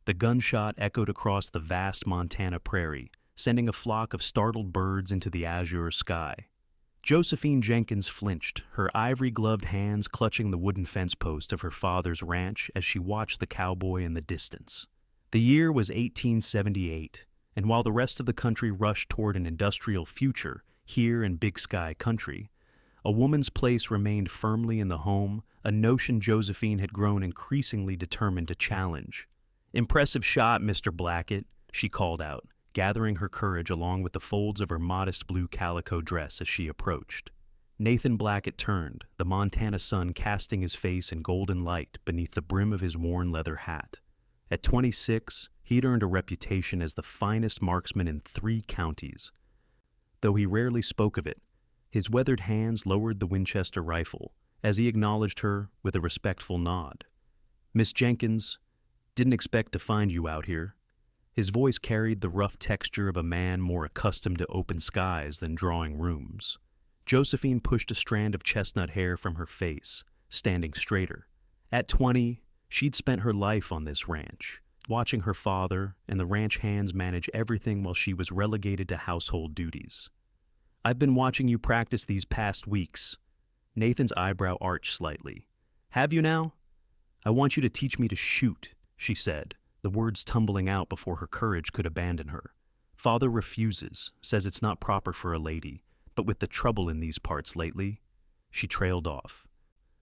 The gunshot echoed across the vast Montana prairie, sending a flock of startled birds into the azure sky. Josephine Jenkins flinched, her ivory-gloved hands clutching the wooden fence post of her father's ranch as she watched the cowboy in the distance. The year was 1878, and while the rest of the country rushed toward an industrial future here in Big Sky Country, a woman's place remained firmly in the home, a notion Josephine had grown increasingly determined to challenge. "Impressive shot, Mr. Blackett," she called out, gathering her courage along with the folds of her modest blue calico dress as she approached. Nathan Blackett turned, the Montana sun casting his face in golden light beneath the brim of his worn leather hat. At 26, he'd earned a reputation as the finest marksman in 3 counties. Though he rarely spoke of it, his weathered hands lowered the Winchester rifle as he acknowledged her with a respectful nod. "Miss Jenkins, didn't expect to find you out here." His voice carried the rough texture of a man more accustomed to open skies than drawing rooms. Josephine pushed a strand of chestnut hair from her face, standing straighter. At 20, she'd spent her life on this ranch, watching her father and the ranch hands manage everything while she was relegated to household duties. "I've been watching you practice these past weeks." Nathan's eyebrow arched slightly. "Have you now?" "I want you to teach me to shoot," she said, the words tumbling out before her courage could abandon her. "Father refuses, says it's not proper for a lady, but with the trouble in these parts lately—" She trailed off,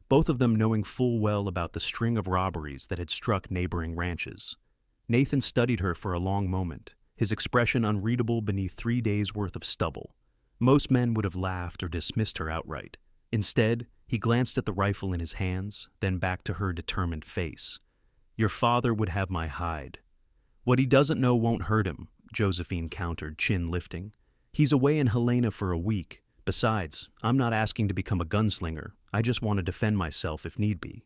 both of them knowing full well about the string of robberies that had struck neighboring ranches. Nathan studied her for a long moment, his expression unreadable beneath 3 days' worth of stubble. Most men would have laughed or dismissed her outright. Instead, he glanced at the rifle in his hands, then back to her determined face. "Your father would have my hide." "What he doesn't know won't hurt him," Josephine countered, chin lifting. "He's away in Helena for a week. Besides, I'm not asking to become a gunslinger. I just want to defend myself if need be."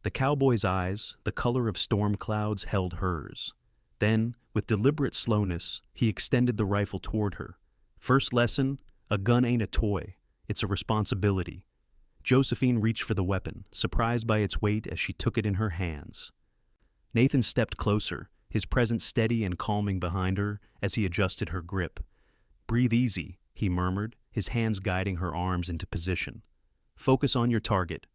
The cowboy's eyes, the color of storm clouds, held hers. Then, with deliberate slowness, he extended the rifle toward her. "First lesson, a gun ain't a toy. It's a responsibility." Josephine reached for the weapon, surprised by its weight as she took it in her hands. Nathan stepped closer, his presence steady and calming behind her as he adjusted her grip. "Breathe easy," he murmured, his hands guiding her arms into position. "Focus on your target."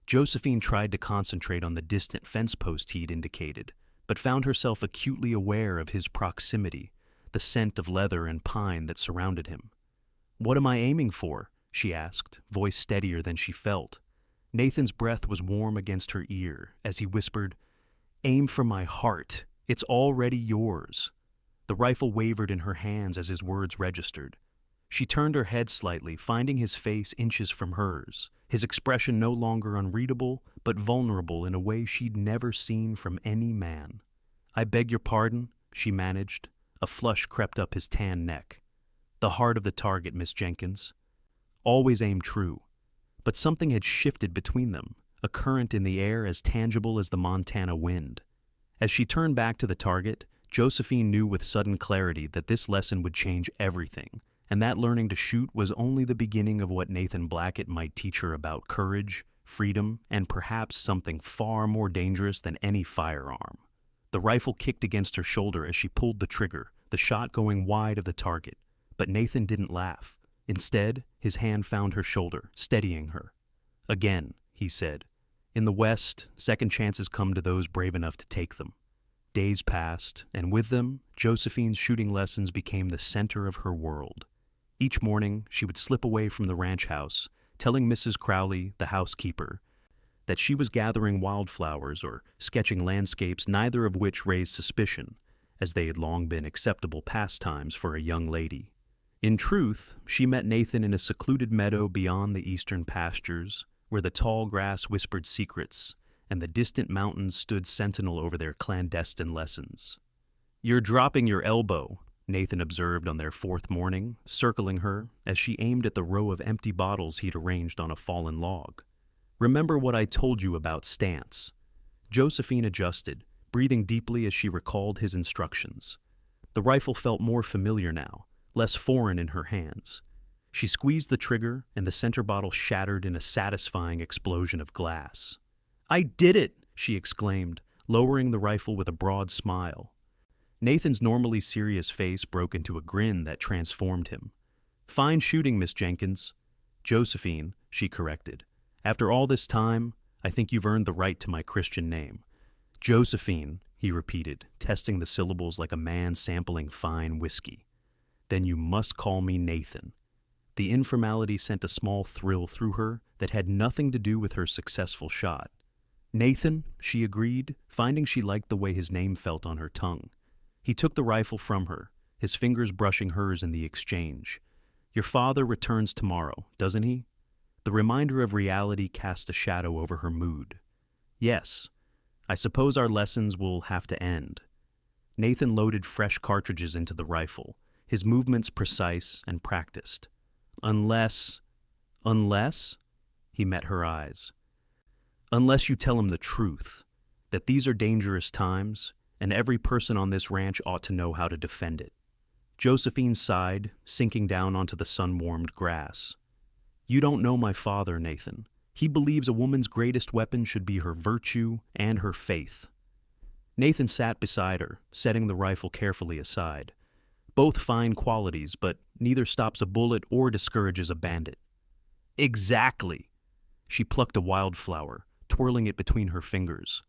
Josephine tried to concentrate on the distant fence post he'd indicated, but found herself acutely aware of his proximity, the scent of leather and pine that surrounded him. "What am I aiming for?" she asked, voice steadier than she felt. Nathan's breath was warm against her ear as he whispered, "Aim for my heart. It's already yours." The rifle wavered in her hands as his words registered. She turned her head slightly, finding his face inches from hers, his expression no longer unreadable, but vulnerable in a way she'd never seen from any man. "I beg your pardon," she managed. A flush crept up his tan neck. "The heart of the target, Miss Jenkins. Always aim true." But something had shifted between them, a current in the air as tangible as the Montana wind. As she turned back to the target, Josephine knew with sudden clarity that this lesson would change everything, and that learning to shoot was only the beginning of what Nathan Blackett might teach her about courage, freedom, and perhaps something far more dangerous than any firearm. The rifle kicked against her shoulder as she pulled the trigger, the shot going wide of the target. But Nathan didn't laugh. Instead, his hand found her shoulder, steadying her. "Again," he said. "In the West, second chances come to those brave enough to take them." Days passed, and with them, Josephine's shooting lessons became the center of her world. Each morning, she would slip away from the ranch house, telling Mrs. Crowley, the housekeeper, that she was gathering wildflowers or sketching landscapes, neither of which raised suspicion, as they had long been acceptable pastimes for a young lady. In truth, she met Nathan in a secluded meadow beyond the eastern pastures, where the tall grass whispered secrets, and the distant mountains stood sentinel over their clandestine lessons. "You're dropping your elbow," Nathan observed on their 4th morning, circling her as she aimed at the row of empty bottles he'd arranged on a fallen log. "Remember what I told you about stance." Josephine adjusted, breathing deeply as she recalled his instructions. The rifle felt more familiar now, less foreign in her hands. She squeezed the trigger, and the center bottle shattered in a satisfying explosion of glass. "I did it!" she exclaimed, lowering the rifle with a broad smile. Nathan's normally serious face broke into a grin that transformed him. "Fine shooting, Miss Jenkins." "Josephine," she corrected. "After all this time, I think you've earned the right to my Christian name." "Josephine," he repeated, testing the syllables like a man sampling fine whiskey. "Then you must call me Nathan." The informality sent a small thrill through her that had nothing to do with her successful shot. "Nathan," she agreed, finding she liked the way his name felt on her tongue. He took the rifle from her, his fingers brushing hers in the exchange. "Your father returns tomorrow, doesn't he?" The reminder of reality cast a shadow over her mood. "Yes. I suppose our lessons will have to end." Nathan loaded fresh cartridges into the rifle, his movements precise and practiced. Unless? He met her eyes. "Unless you tell him the truth, that these are dangerous times, and every person on this ranch ought to know how to defend it." Josephine sighed, sinking down onto the sun-warmed grass. "You don't know my father, Nathan. He believes a woman's greatest weapon should be her virtue and her faith." Nathan sat beside her, setting the rifle carefully aside. Both fine qualities, but neither stops a bullet or discourages a bandit. "Exactly." She plucked a wildflower, twirling it between her fingers.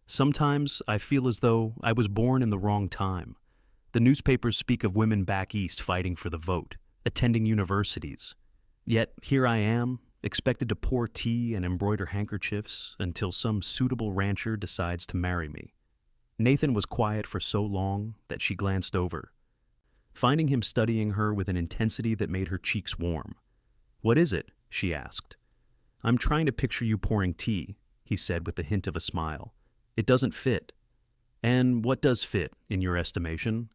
"Sometimes I feel as though I was born in the wrong time. The newspapers speak of women back east fighting for the vote, attending universities. Yet here I am, expected to pour tea and embroider handkerchiefs until some suitable rancher decides to marry me." Nathan was quiet for so long that she glanced over, finding him studying her with an intensity that made her cheeks warm. "What is it?" she asked. "I'm trying to picture you pouring tea," he said with the hint of a smile. "It doesn't fit." "And what does fit, in your estimation?"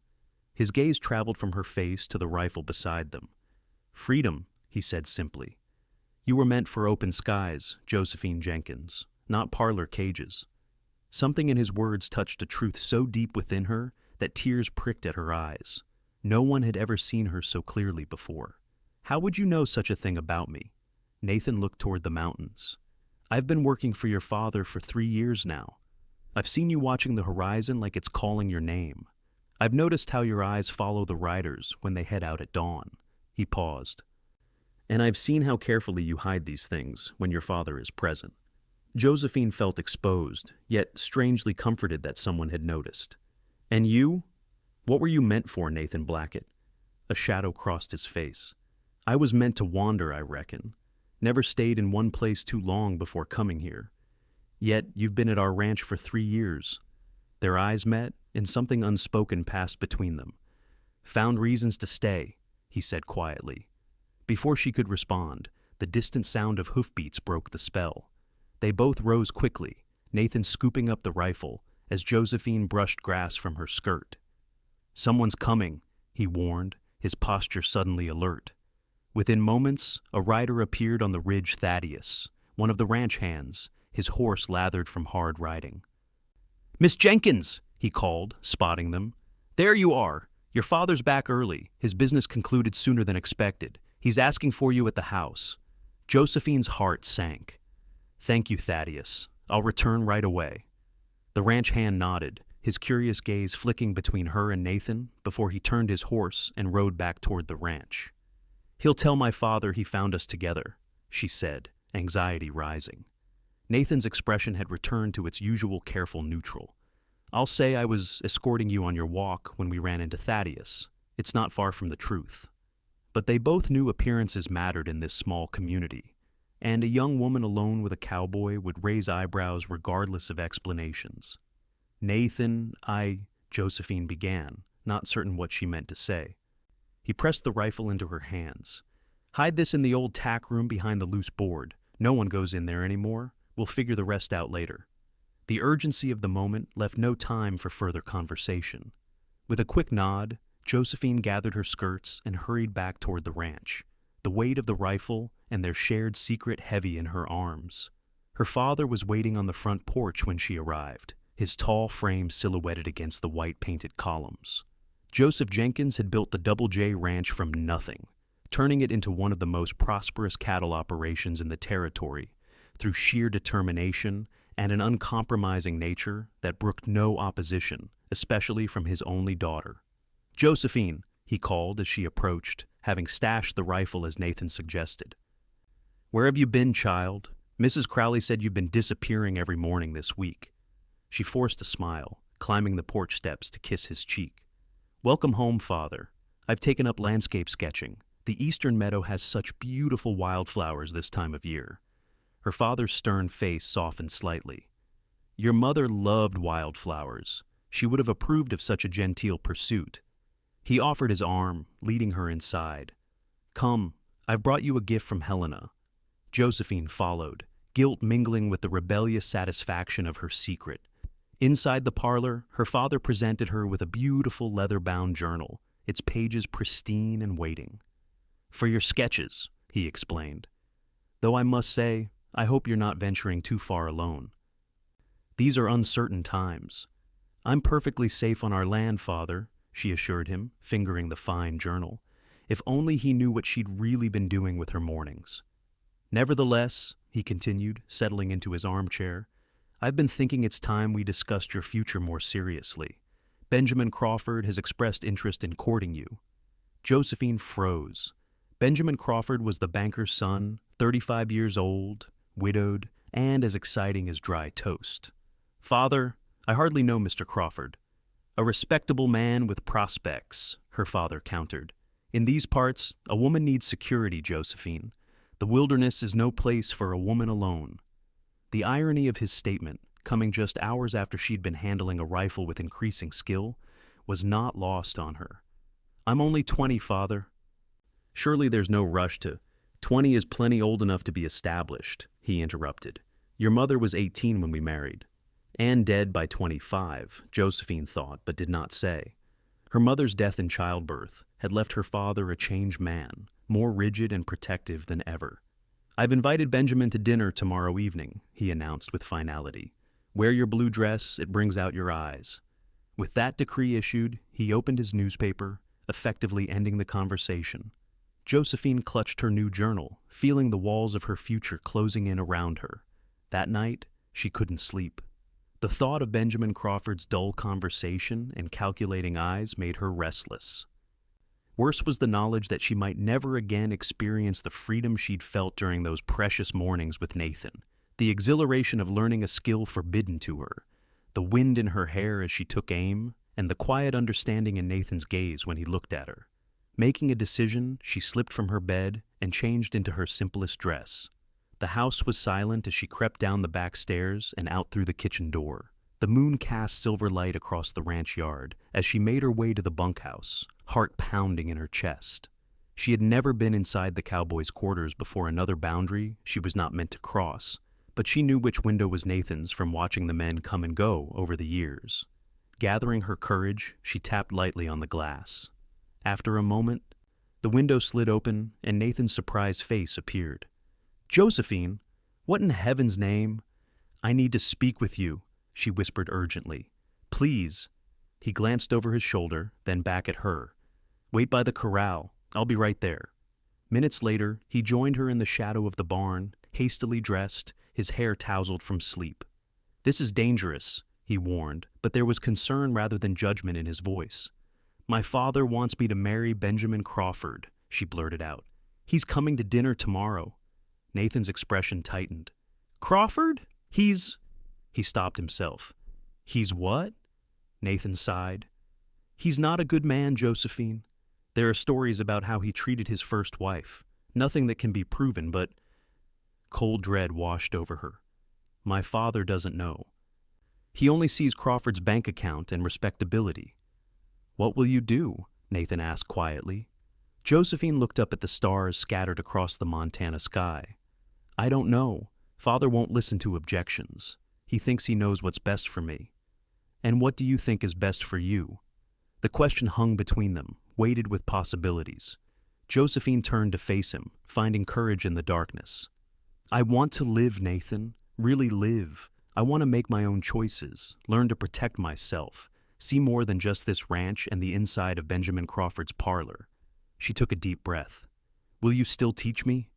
His gaze traveled from her face to the rifle beside them. "Freedom," he said simply. "You were meant for open skies, Josephine Jenkins, not parlor cages." Something in his words touched a truth so deep within her that tears pricked at her eyes. No one had ever seen her so clearly before. "How would you know such a thing about me?" Nathan looked toward the mountains. "I've been working for your father for 3 years now. I've seen you watching the horizon like it's calling your name. I've noticed how your eyes follow the riders when they head out at dawn." He paused. "And I've seen how carefully you hide these things when your father is present." Josephine felt exposed, yet strangely comforted that someone had noticed. "And you? What were you meant for, Nathan Blackett?" A shadow crossed his face. "I was meant to wander, I reckon. Never stayed in one place too long before coming here. Yet you've been at our ranch for 3 years." Their eyes met, and something unspoken passed between them. "Found reasons to stay," he said quietly. Before she could respond, the distant sound of hoofbeats broke the spell. They both rose quickly, Nathan scooping up the rifle as Josephine brushed grass from her skirt. "Someone's coming," he warned, his posture suddenly alert. Within moments, a rider appeared on the ridge. Thaddeus, one of the ranch hands, his horse lathered from hard riding. "Miss Jenkins!" he called, spotting them. "There you are. Your father's back early. His business concluded sooner than expected. He's asking for you at the house." Josephine's heart sank. "Thank you, Thaddeus. I'll return right away." The ranch hand nodded, his curious gaze flicking between her and Nathan before he turned his horse and rode back toward the ranch. "He'll tell my father he found us together," she said, anxiety rising. Nathan's expression had returned to its usual careful neutral. "I'll say I was escorting you on your walk when we ran into Thaddeus. It's not far from the truth." But they both knew appearances mattered in this small community, and a young woman alone with a cowboy would raise eyebrows regardless of explanations. "Nathan, Josephine began, not certain what she meant to say. He pressed the rifle into her hands. "Hide this in the old tack room behind the loose board. No one goes in there anymore. We'll figure the rest out later." The urgency of the moment left no time for further conversation. With a quick nod, Josephine gathered her skirts and hurried back toward the ranch, the weight of the rifle and their shared secret heavy in her arms. Her father was waiting on the front porch when she arrived, his tall frame silhouetted against the white-painted columns. Joseph Jenkins had built the Double J Ranch from nothing, turning it into one of the most prosperous cattle operations in the territory through sheer determination and an uncompromising nature that brooked no opposition, especially from his only daughter. "Josephine," he called as she approached, having stashed the rifle as Nathan suggested. "Where have you been, child? Mrs. Crowley said you've been disappearing every morning this week." She forced a smile, climbing the porch steps to kiss his cheek. "Welcome home, Father. I've taken up landscape sketching. The eastern meadow has such beautiful wildflowers this time of year." Her father's stern face softened slightly. "Your mother loved wildflowers. She would have approved of such a genteel pursuit." He offered his arm, leading her inside. "Come, I've brought you a gift from Helena." Josephine followed, guilt mingling with the rebellious satisfaction of her secret. Inside the parlor, her father presented her with a beautiful leather-bound journal, its pages pristine and waiting. "For your sketches," he explained. "Though I must say, I hope you're not venturing too far alone. These are uncertain times." "I'm perfectly safe on our land, Father," she assured him, fingering the fine journal. If only he knew what she'd really been doing with her mornings. "Nevertheless," he continued, settling into his armchair, "I've been thinking it's time we discussed your future more seriously. Benjamin Crawford has expressed interest in courting you." Josephine froze. Benjamin Crawford was the banker's son, 35 years old, widowed, and as exciting as dry toast. "Father, I hardly know Mr. Crawford." "A respectable man with prospects," her father countered. "In these parts, a woman needs security, Josephine. The wilderness is no place for a woman alone." The irony of his statement, coming just hours after she'd been handling a rifle with increasing skill, was not lost on her. "I'm only 20, Father." "Surely there's no rush to—" "20 is plenty old enough to be established," he interrupted. "Your mother was 18 when we married." And dead by 25, Josephine thought, but did not say. Her mother's death in childbirth had left her father a changed man, more rigid and protective than ever. "I've invited Benjamin to dinner tomorrow evening," he announced with finality. "Wear your blue dress, it brings out your eyes." With that decree issued, he opened his newspaper, effectively ending the conversation. Josephine clutched her new journal, feeling the walls of her future closing in around her. That night, she couldn't sleep. The thought of Benjamin Crawford's dull conversation and calculating eyes made her restless. Worse was the knowledge that she might never again experience the freedom she'd felt during those precious mornings with Nathan, the exhilaration of learning a skill forbidden to her, the wind in her hair as she took aim, and the quiet understanding in Nathan's gaze when he looked at her. Making a decision, she slipped from her bed and changed into her simplest dress. The house was silent as she crept down the back stairs and out through the kitchen door. The moon cast silver light across the ranch yard as she made her way to the bunkhouse, heart pounding in her chest. She had never been inside the Cowboy's quarters before another boundary she was not meant to cross, but she knew which window was Nathan's from watching the men come and go over the years. Gathering her courage, she tapped lightly on the glass. After a moment, the window slid open and Nathan's surprised face appeared. "Josephine, what in heaven's name?" "I need to speak with you," she whispered urgently. "Please." He glanced over his shoulder, then back at her. "Wait by the corral. I'll be right there." Minutes later, he joined her in the shadow of the barn, hastily dressed, his hair tousled from sleep. "This is dangerous," he warned, but there was concern rather than judgment in his voice. "My father wants me to marry Benjamin Crawford," she blurted out. "He's coming to dinner tomorrow." Nathan's expression tightened. "Crawford? He stopped himself. "He's what?" Nathan sighed. "He's not a good man, Josephine. There are stories about how he treated his first wife. Nothing that can be proven, but—" Cold dread washed over her. "My father doesn't know. He only sees Crawford's bank account and respectability." "What will you do?" Nathan asked quietly. Josephine looked up at the stars scattered across the Montana sky. "I don't know. Father won't listen to objections. He thinks he knows what's best for me." "And what do you think is best for you?" The question hung between them, weighted with possibilities. Josephine turned to face him, finding courage in the darkness. "I want to live, Nathan. Really live. I want to make my own choices, learn to protect myself, see more than just this ranch and the inside of Benjamin Crawford's parlor." She took a deep breath. "Will you still teach me?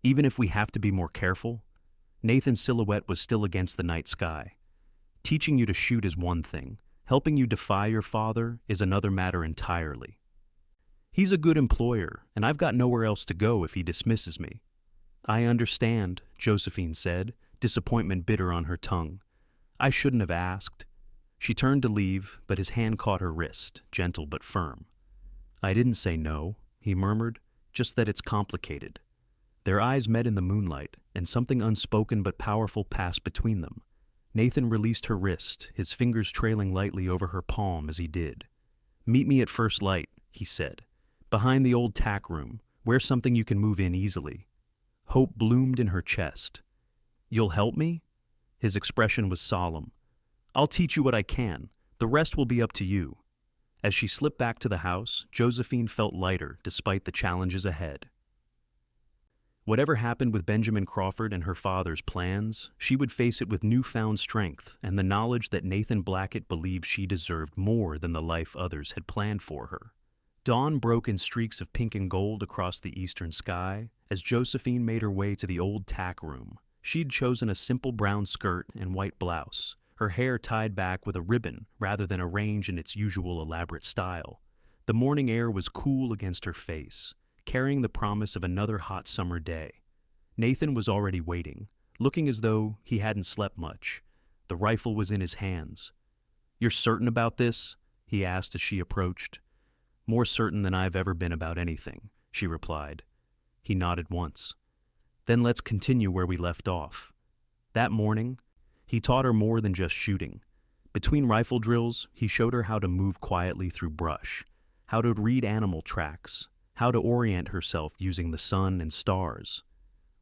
Even if we have to be more careful?" Nathan's silhouette was still against the night sky. Teaching you to shoot is one thing. Helping you defy your father is another matter entirely. He's a good employer, and I've got nowhere else to go if he dismisses me. I understand, Josephine said, disappointment bitter on her tongue. I shouldn't have asked. She turned to leave, but his hand caught her wrist, gentle but firm. I didn't say no, he murmured, just that it's complicated. Their eyes met in the moonlight, and something unspoken but powerful passed between them. Nathan released her wrist, his fingers trailing lightly over her palm as he did. Meet me at first light, he said, behind the old tack room, where something you can move in easily. Hope bloomed in her chest. You'll help me? His expression was solemn. I'll teach you what I can. The rest will be up to you. As she slipped back to the house, Josephine felt lighter despite the challenges ahead. Whatever happened with Benjamin Crawford and her father's plans, she would face it with newfound strength and the knowledge that Nathan Blackett believed she deserved more than the life others had planned for her. Dawn broke in streaks of pink and gold across the eastern sky as Josephine made her way to the old tack room. She'd chosen a simple brown skirt and white blouse, her hair tied back with a ribbon rather than arranged in its usual elaborate style. The morning air was cool against her face, carrying the promise of another hot summer day. Nathan was already waiting, looking as though he hadn't slept much. The rifle was in his hands. "You're certain about this?" he asked as she approached. "More certain than I've ever been about anything," she replied. He nodded once. "Then let's continue where we left off." That morning, he taught her more than just shooting. Between rifle drills, he showed her how to move quietly through brush, how to read animal tracks, how to orient herself using the sun and stars.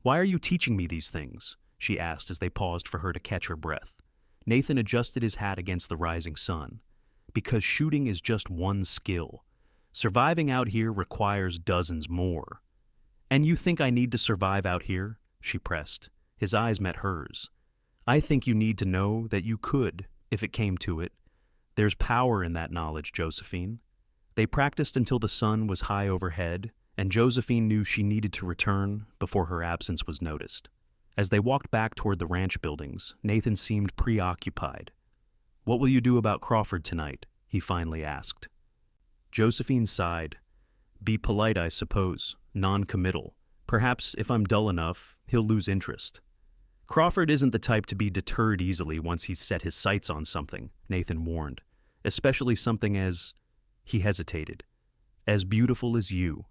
"Why are you teaching me these things?" she asked as they paused for her to catch her breath. Nathan adjusted his hat against the rising sun. "Because shooting is just one skill. Surviving out here requires dozens more." "And you think I need to survive out here?" she pressed. His eyes met hers. "I think you need to know that you could, if it came to it. There's power in that knowledge, Josephine." They practiced until the sun was high overhead, and Josephine knew she needed to return before her absence was noticed. As they walked back toward the ranch buildings, Nathan seemed preoccupied. "What will you do about Crawford tonight?" he finally asked. Josephine sighed. "Be polite, I suppose, non-committal. Perhaps, if I'm dull enough, he'll lose interest." "Crawford isn't the type to be deterred easily once he's set his sights on something," Nathan warned. "Especially something as—" He hesitated. "As beautiful as you."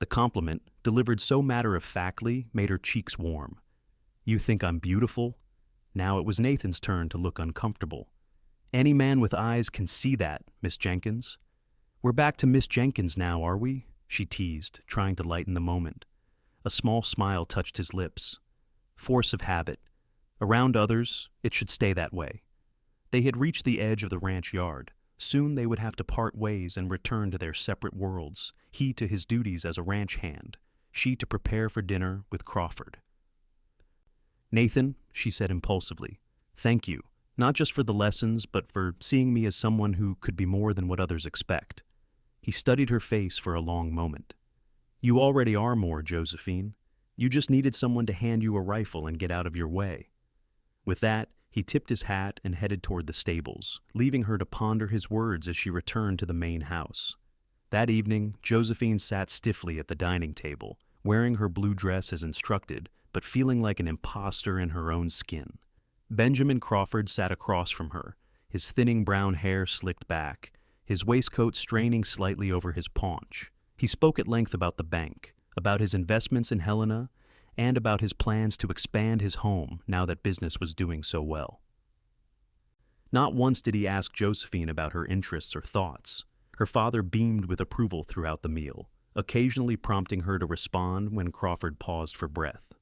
The compliment, delivered so matter-of-factly, made her cheeks warm. "You think I'm beautiful?" Now it was Nathan's turn to look uncomfortable. "Any man with eyes can see that, Miss Jenkins." "We're back to Miss Jenkins now, are we?" she teased, trying to lighten the moment. A small smile touched his lips. Force of habit. Around others, it should stay that way. They had reached the edge of the ranch yard. Soon they would have to part ways and return to their separate worlds, he to his duties as a ranch hand, she to prepare for dinner with Crawford. "Nathan," she said impulsively, "thank you, not just for the lessons, but for seeing me as someone who could be more than what others expect." He studied her face for a long moment. "You already are more, Josephine. You just needed someone to hand you a rifle and get out of your way." With that, he tipped his hat and headed toward the stables, leaving her to ponder his words as she returned to the main house. That evening, Josephine sat stiffly at the dining table, wearing her blue dress as instructed, but feeling like an imposter in her own skin. Benjamin Crawford sat across from her, his thinning brown hair slicked back, his waistcoat straining slightly over his paunch. He spoke at length about the bank, about his investments in Helena, and about his plans to expand his home now that business was doing so well. Not once did he ask Josephine about her interests or thoughts. Her father beamed with approval throughout the meal, occasionally prompting her to respond when Crawford paused for breath.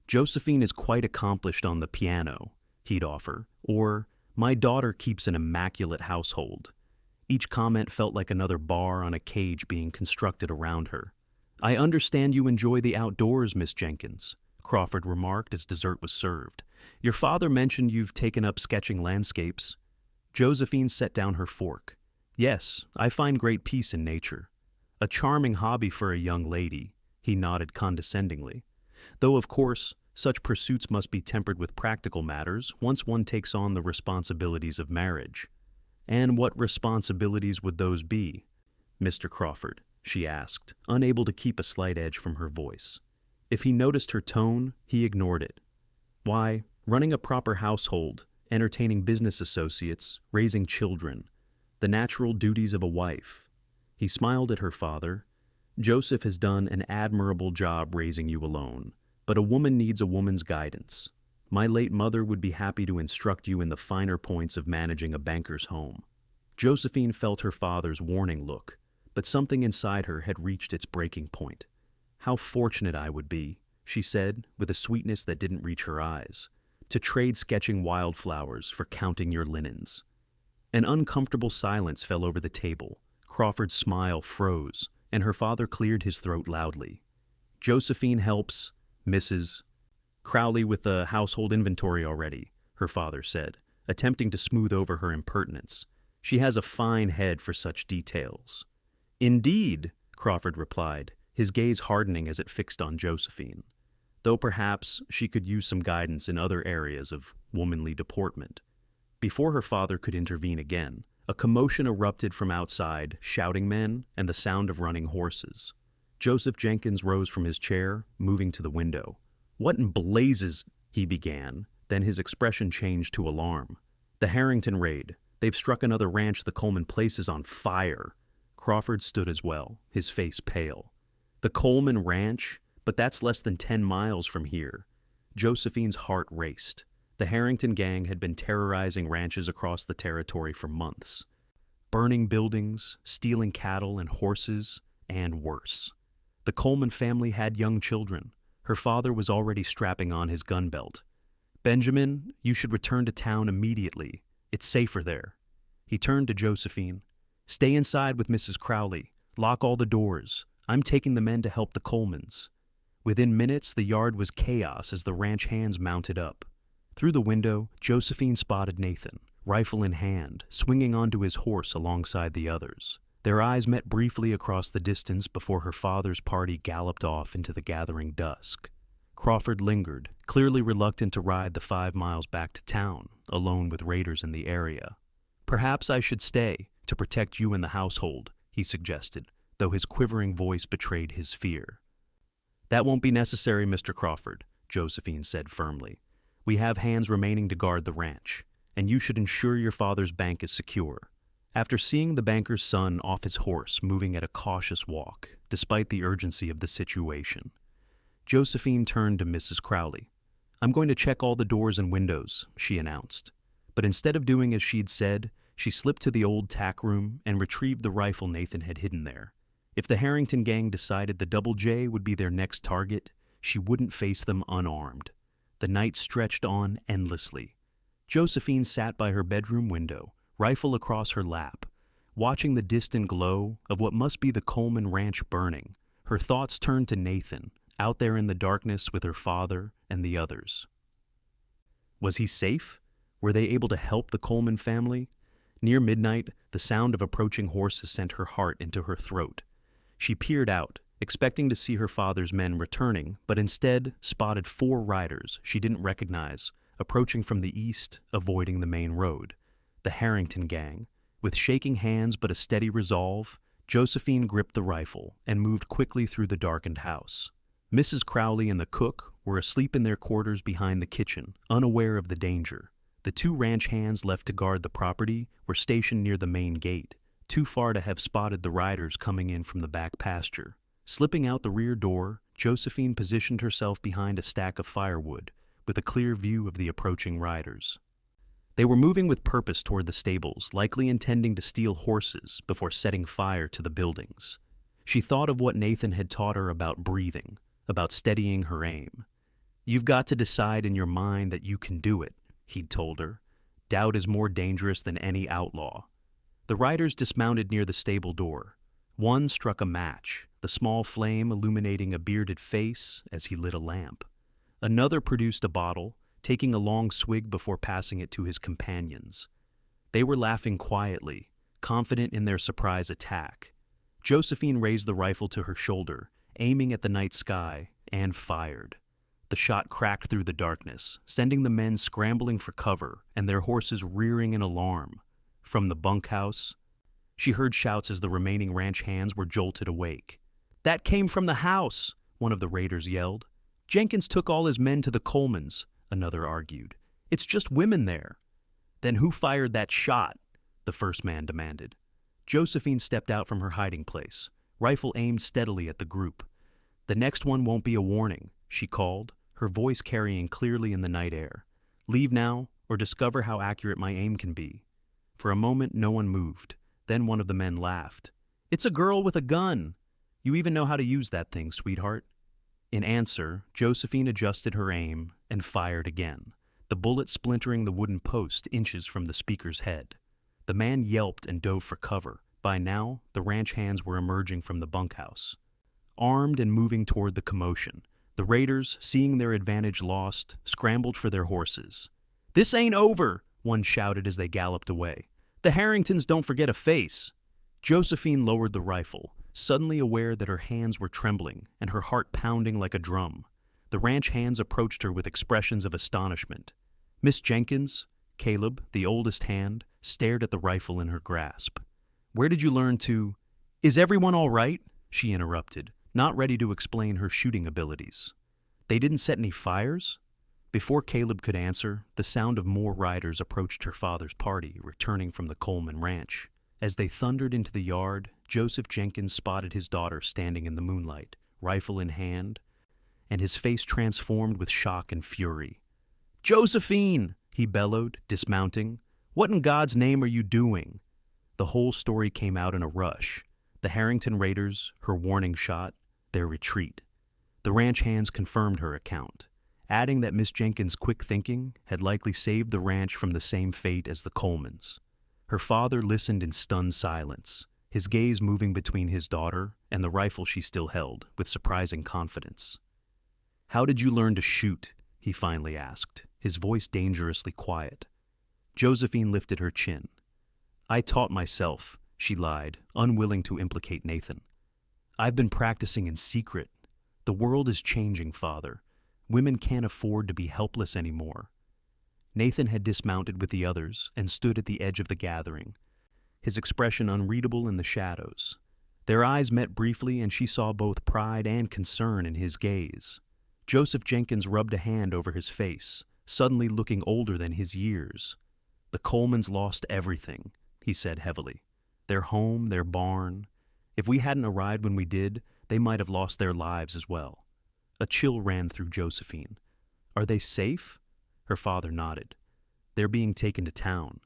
"Josephine is quite accomplished on the piano," he'd offer, or, "My daughter keeps an immaculate household." Each comment felt like another bar on a cage being constructed around her. "I understand you enjoy the outdoors, Miss Jenkins," Crawford remarked as dessert was served. "Your father mentioned you've taken up sketching landscapes." Josephine set down her fork. "Yes, I find great peace in nature." "A charming hobby for a young lady," he nodded condescendingly. "Though, of course, Such pursuits must be tempered with practical matters once one takes on the responsibilities of marriage. And what responsibilities would those be, Mr. Crawford? She asked, unable to keep a slight edge from her voice. If he noticed her tone, he ignored it. Why, running a proper household, entertaining business associates, raising children, the natural duties of a wife. He smiled at her father. Joseph has done an admirable job raising you alone, but a woman needs a woman's guidance. My late mother would be happy to instruct you in the finer points of managing a banker's home. Josephine felt her father's warning look, but something inside her had reached its breaking point. How fortunate I would be, she said, with a sweetness that didn't reach her eyes, to trade sketching wildflowers for counting your linens. An uncomfortable silence fell over the table. Crawford's smile froze, and her father cleared his throat loudly. Josephine helps Mrs. Crowley with the household inventory already, her father said, attempting to smooth over her impertinence. She has a fine head for such details. Indeed, Crawford replied, his gaze hardening as it fixed on Josephine, though perhaps she could use some guidance in other areas of womanly deportment. Before her father could intervene again, a commotion erupted from outside, shouting men and the sound of running horses. Joseph Jenkins rose from his chair, moving to the window. "What in blazes?" he began, then his expression changed to alarm. "The Harrington raid. They've struck another ranch. The Coleman place is on fire." Crawford stood as well, his face pale. "The Coleman ranch? But that's less than 10 miles from here." Josephine's heart raced. The Harrington gang had been terrorizing ranches across the territory for months, burning buildings, stealing cattle and horses, and worse. The Coleman family had young children. Her father was already strapping on his gun belt. "Benjamin, you should return to town immediately. It's safer there." He turned to Josephine. "Stay inside with Mrs. Crowley. Lock all the doors. I'm taking the men to help the Colemans." Within minutes, the yard was chaos as the ranch hands mounted up. Through the window, Josephine spotted Nathan, rifle in hand, swinging onto his horse alongside the others. Their eyes met briefly across the distance before her father's party galloped off into the gathering dusk. Crawford lingered, clearly reluctant to ride the 5 miles back to town, alone with raiders in the area. "Perhaps I should stay, to protect you and the household," he suggested, though his quivering voice betrayed his fear. "That won't be necessary, Mr. Crawford," Josephine said firmly. "We have hands remaining to guard the ranch, and you should ensure your father's bank is secure." After seeing the banker's son off his horse moving at a cautious walk, despite the urgency of the situation, Josephine turned to Mrs. Crowley. "I'm going to check all the doors and windows," she announced. But instead of doing as she'd said, she slipped to the old tack room and retrieved the rifle Nathan had hidden there. If the Harrington gang decided the Double J would be their next target, she wouldn't face them unarmed. The night stretched on endlessly. Josephine sat by her bedroom window, rifle across her lap, watching the distant glow of what must be the Coleman ranch burning. Her thoughts turned to Nathan, out there in the darkness with her father and the others. Was he safe? Were they able to help the Coleman family? Near midnight, the sound of approaching horses sent her heart into her throat. She peered out, expecting to see her father's men returning, but instead spotted 4 riders she didn't recognize, approaching from the east, avoiding the main road. The Harrington gang. With shaking hands but a steady resolve, Josephine gripped the rifle and moved quickly through the darkened house. Mrs. Crowley and the cook were asleep in their quarters behind the kitchen, unaware of the danger. The 2 ranch hands left to guard the property were stationed near the main gate, too far to have spotted the riders coming in from the back pasture. Slipping out the rear door, Josephine positioned herself behind a stack of firewood, with a clear view of the approaching riders. They were moving with purpose toward the stables, likely intending to steal horses before setting fire to the buildings. She thought of what Nathan had taught her about breathing, about steadying her aim. "You've got to decide in your mind that you can do it," he'd told her. "Doubt is more dangerous than any outlaw." The riders dismounted near the stable door. One struck a match, the small flame illuminating a bearded face as he lit a lamp. Another produced a bottle, taking a long swig before passing it to his companions. They were laughing quietly, confident in their surprise attack. Josephine raised the rifle to her shoulder, aiming at the night sky, and fired. The shot cracked through the darkness, sending the men scrambling for cover and their horses rearing in alarm. From the bunkhouse, she heard shouts as the remaining ranch hands were jolted awake. "That came from the house," one of the raiders yelled. "Jenkins took all his men to the Colemans," another argued. "It's just women there." "Then who fired that shot?" the first man demanded. Josephine stepped out from her hiding place, rifle aimed steadily at the group. "The next one won't be a warning," she called, her voice carrying clearly in the night air. "Leave now, or discover how accurate my aim can be." For a moment, no one moved. Then one of the men laughed. "It's a girl with a gun. You even know how to use that thing, sweetheart." In answer, Josephine adjusted her aim and fired again, the bullet splintering the wooden post inches from the speaker's head. The man yelped and dove for cover. By now, the ranch hands were emerging from the bunkhouse, armed and moving toward the commotion. The raiders, seeing their advantage lost, scrambled for their horses. "This ain't over," one shouted as they galloped away. "The Harringtons don't forget a face." Josephine lowered the rifle, suddenly aware that her hands were trembling and her heart pounding like a drum. The ranch hands approached her with expressions of astonishment. Miss Jenkins, Caleb, the oldest hand, stared at the rifle in her grasp. "Where did you learn to—" "Is everyone all right?" she interrupted, not ready to explain her shooting abilities. "They didn't set any fires?" Before Caleb could answer, the sound of more riders approached her father's party, returning from the Coleman ranch. As they thundered into the yard, Joseph Jenkins spotted his daughter standing in the moonlight, rifle in hand, and his face transformed with shock and fury. "Josephine!" he bellowed, dismounting. "What in God's name are you doing?" The whole story came out in a rush. The Harrington raiders, her warning shot, their retreat. The ranch hands confirmed her account, adding that Miss Jenkins' quick thinking had likely saved the ranch from the same fate as the Colemans. Her father listened in stunned silence, his gaze moving between his daughter and the rifle she still held, with surprising confidence. "How did you learn to shoot?" he finally asked, his voice dangerously quiet. Josephine lifted her chin. "I taught myself," she lied, unwilling to implicate Nathan. "I've been practicing in secret. The world is changing, Father. Women can't afford to be helpless anymore." Nathan had dismounted with the others and stood at the edge of the gathering, his expression unreadable in the shadows. Their eyes met briefly, and she saw both pride and concern in his gaze. Joseph Jenkins rubbed a hand over his face, suddenly looking older than his years. "The Colemans lost everything," he said heavily. "Their home, their barn. If we hadn't arrived when we did, they might have lost their lives as well." A chill ran through Josephine. "Are they safe?" Her father nodded. "They're being taken to town.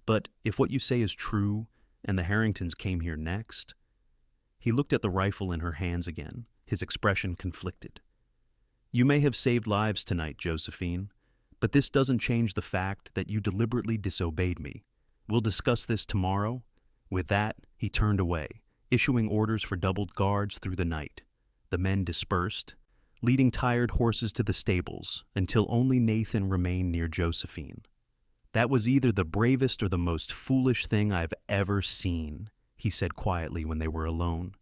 But if what you say is true, and the Harringtons came here next—" He looked at the rifle in her hands again, his expression conflicted. "You may have saved lives tonight, Josephine, but this doesn't change the fact that you deliberately disobeyed me. We'll discuss this tomorrow." With that, he turned away, issuing orders for doubled guards through the night. The men dispersed, leading tired horses to the stables, until only Nathan remained near Josephine. "That was either the bravest or the most foolish thing I've ever seen," he said quietly when they were alone.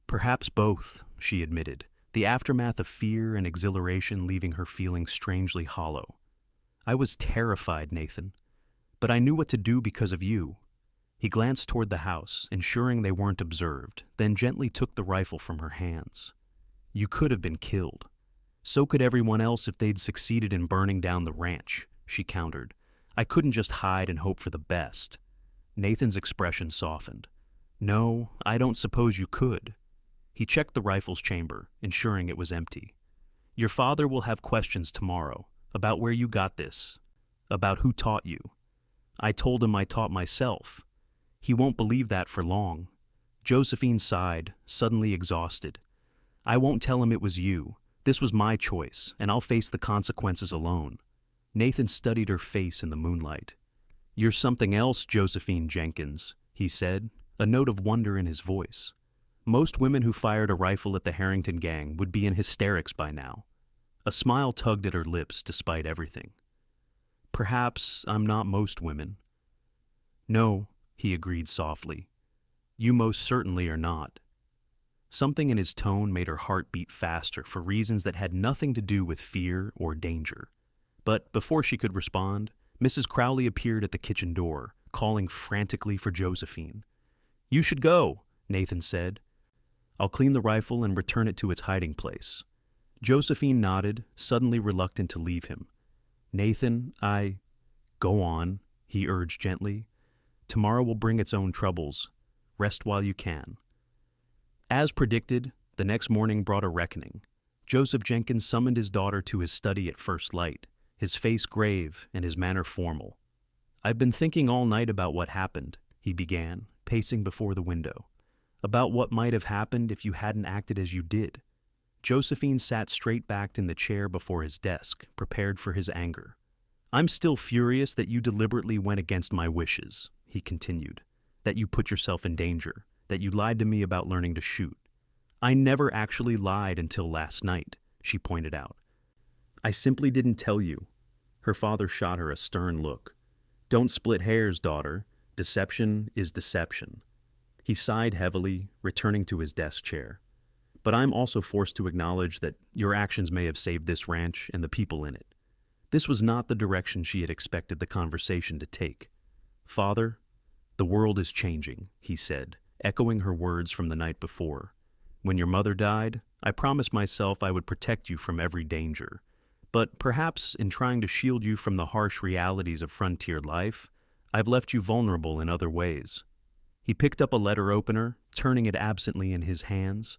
"Perhaps both," she admitted, the aftermath of fear and exhilaration leaving her feeling strangely hollow. "I was terrified, Nathan, but I knew what to do because of you." He glanced toward the house, ensuring they weren't observed, then gently took the rifle from her hands. "You could have been killed. So could everyone else if they'd succeeded in burning down the ranch," she countered. "I couldn't just hide and hope for the best." Nathan's expression softened. "No, I don't suppose you could." He checked the rifle's chamber, ensuring it was empty. "Your father will have questions tomorrow about where you got this, about who taught you. I told him I taught myself. He won't believe that for long." Josephine sighed, suddenly exhausted. "I won't tell him it was you. This was my choice, and I'll face the consequences alone." Nathan studied her face in the moonlight. "You're something else, Josephine Jenkins," he said, a note of wonder in his voice. "Most women who fired a rifle at the Harrington gang would be in hysterics by now." A smile tugged at her lips despite everything. "Perhaps I'm not most women." "No," he agreed softly. "You most certainly are not." Something in his tone made her heart beat faster for reasons that had nothing to do with fear or danger. But before she could respond, Mrs. Crowley appeared at the kitchen door, calling frantically for Josephine. "You should go," Nathan said. "I'll clean the rifle and return it to its hiding place." Josephine nodded, suddenly reluctant to leave him. "Nathan, Go on," he urged gently. "Tomorrow will bring its own troubles. Rest while you can." As predicted, the next morning brought a reckoning. Joseph Jenkins summoned his daughter to his study at first light, his face grave and his manner formal. "I've been thinking all night about what happened," he began, pacing before the window. "About what might have happened if you hadn't acted as you did." Josephine sat straight-backed in the chair before his desk, prepared for his anger. "I'm still furious that you deliberately went against my wishes," he continued, "that you put yourself in danger, that you lied to me about learning to shoot." "I never actually lied until last night," she pointed out. "I simply didn't tell you." Her father shot her a stern look. "Don't split hairs, daughter. Deception is deception." He sighed heavily, returning to his desk chair. "But I'm also forced to acknowledge that your actions may have saved this ranch and the people in it." This was not the direction she had expected the conversation to take. "Father, the world is changing," he said, echoing her words from the night before. "When your mother died, I promised myself I would protect you from every danger. But perhaps in trying to shield you from the harsh realities of frontier life, I've left you vulnerable in other ways." He picked up a letter opener, turning it absently in his hands.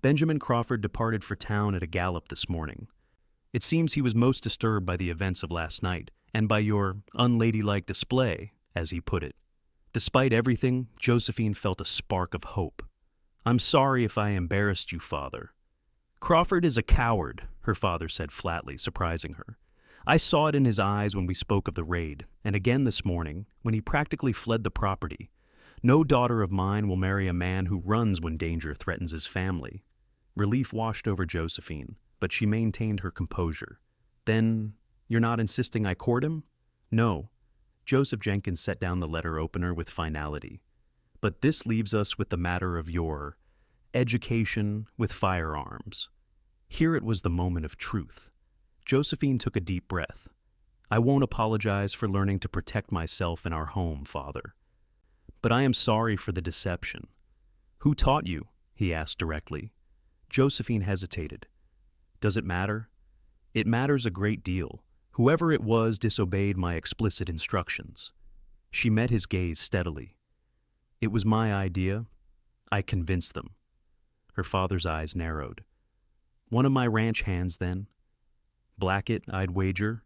"Benjamin Crawford departed for town at a gallop this morning. It seems he was most disturbed by the events of last night, and by your unladylike display," as he put it. Despite everything, Josephine felt a spark of hope. "I'm sorry if I embarrassed you, Father." "Crawford is a coward," her father said flatly, surprising her. "I saw it in his eyes when we spoke of the raid, and again this morning, when he practically fled the property. No daughter of mine will marry a man who runs when danger threatens his family." Relief washed over Josephine, but she maintained her composure. "Then, you're not insisting I court him?" "No." Joseph Jenkins set down the letter opener with finality. "But this leaves us with the matter of your education with firearms." Here it was the moment of truth. Josephine took a deep breath. "I won't apologize for learning to protect myself in our home, Father. But I am sorry for the deception." "Who taught you?" he asked directly. Josephine hesitated. "Does it matter?" "It matters a great deal. Whoever it was disobeyed my explicit instructions." She met his gaze steadily. "It was my idea. I convinced them." Her father's eyes narrowed. "One of my ranch hands, then?" "Blackett, I'd wager.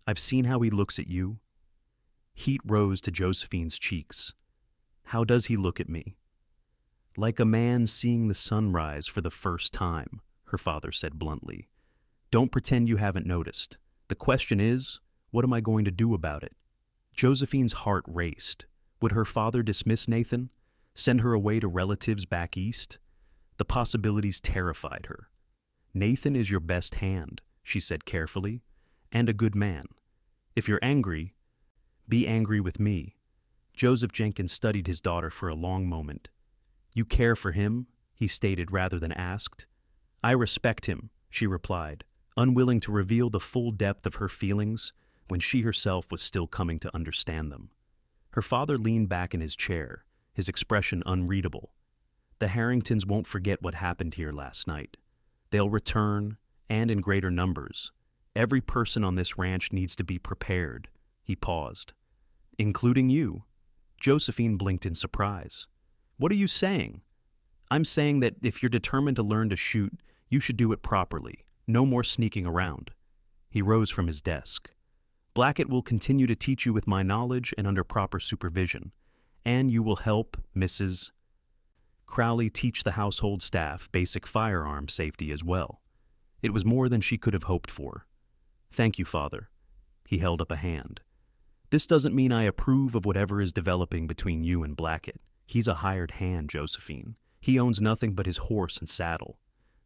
I've seen how he looks at you." Heat rose to Josephine's cheeks. "How does he look at me?" "Like a man seeing the sunrise for the first time," her father said bluntly. "Don't pretend you haven't noticed. The question is, what am I going to do about it?" Josephine's heart raced. Would her father dismiss Nathan? Send her away to relatives back east? The possibilities terrified her. "Nathan is your best hand," she said carefully, "and a good man. If you're angry, be angry with me." Joseph Jenkins studied his daughter for a long moment. "You care for him?" he stated rather than asked. "I respect him," she replied, unwilling to reveal the full depth of her feelings when she herself was still coming to understand them. Her father leaned back in his chair, his expression unreadable. "The Harringtons won't forget what happened here last night. They'll return, and in greater numbers. Every person on this ranch needs to be prepared." He paused. "Including you." Josephine blinked in surprise. "What are you saying?" "I'm saying that if you're determined to learn to shoot, you should do it properly. No more sneaking around." He rose from his desk. "Blackett will continue to teach you with my knowledge and under proper supervision. And you will help Mrs. Crowley teach the household staff basic firearm safety as well." It was more than she could have hoped for. "Thank you, Father." He held up a hand. "This doesn't mean I approve of whatever is developing between you and Blackett. He's a hired hand, Josephine. He owns nothing but his horse and saddle.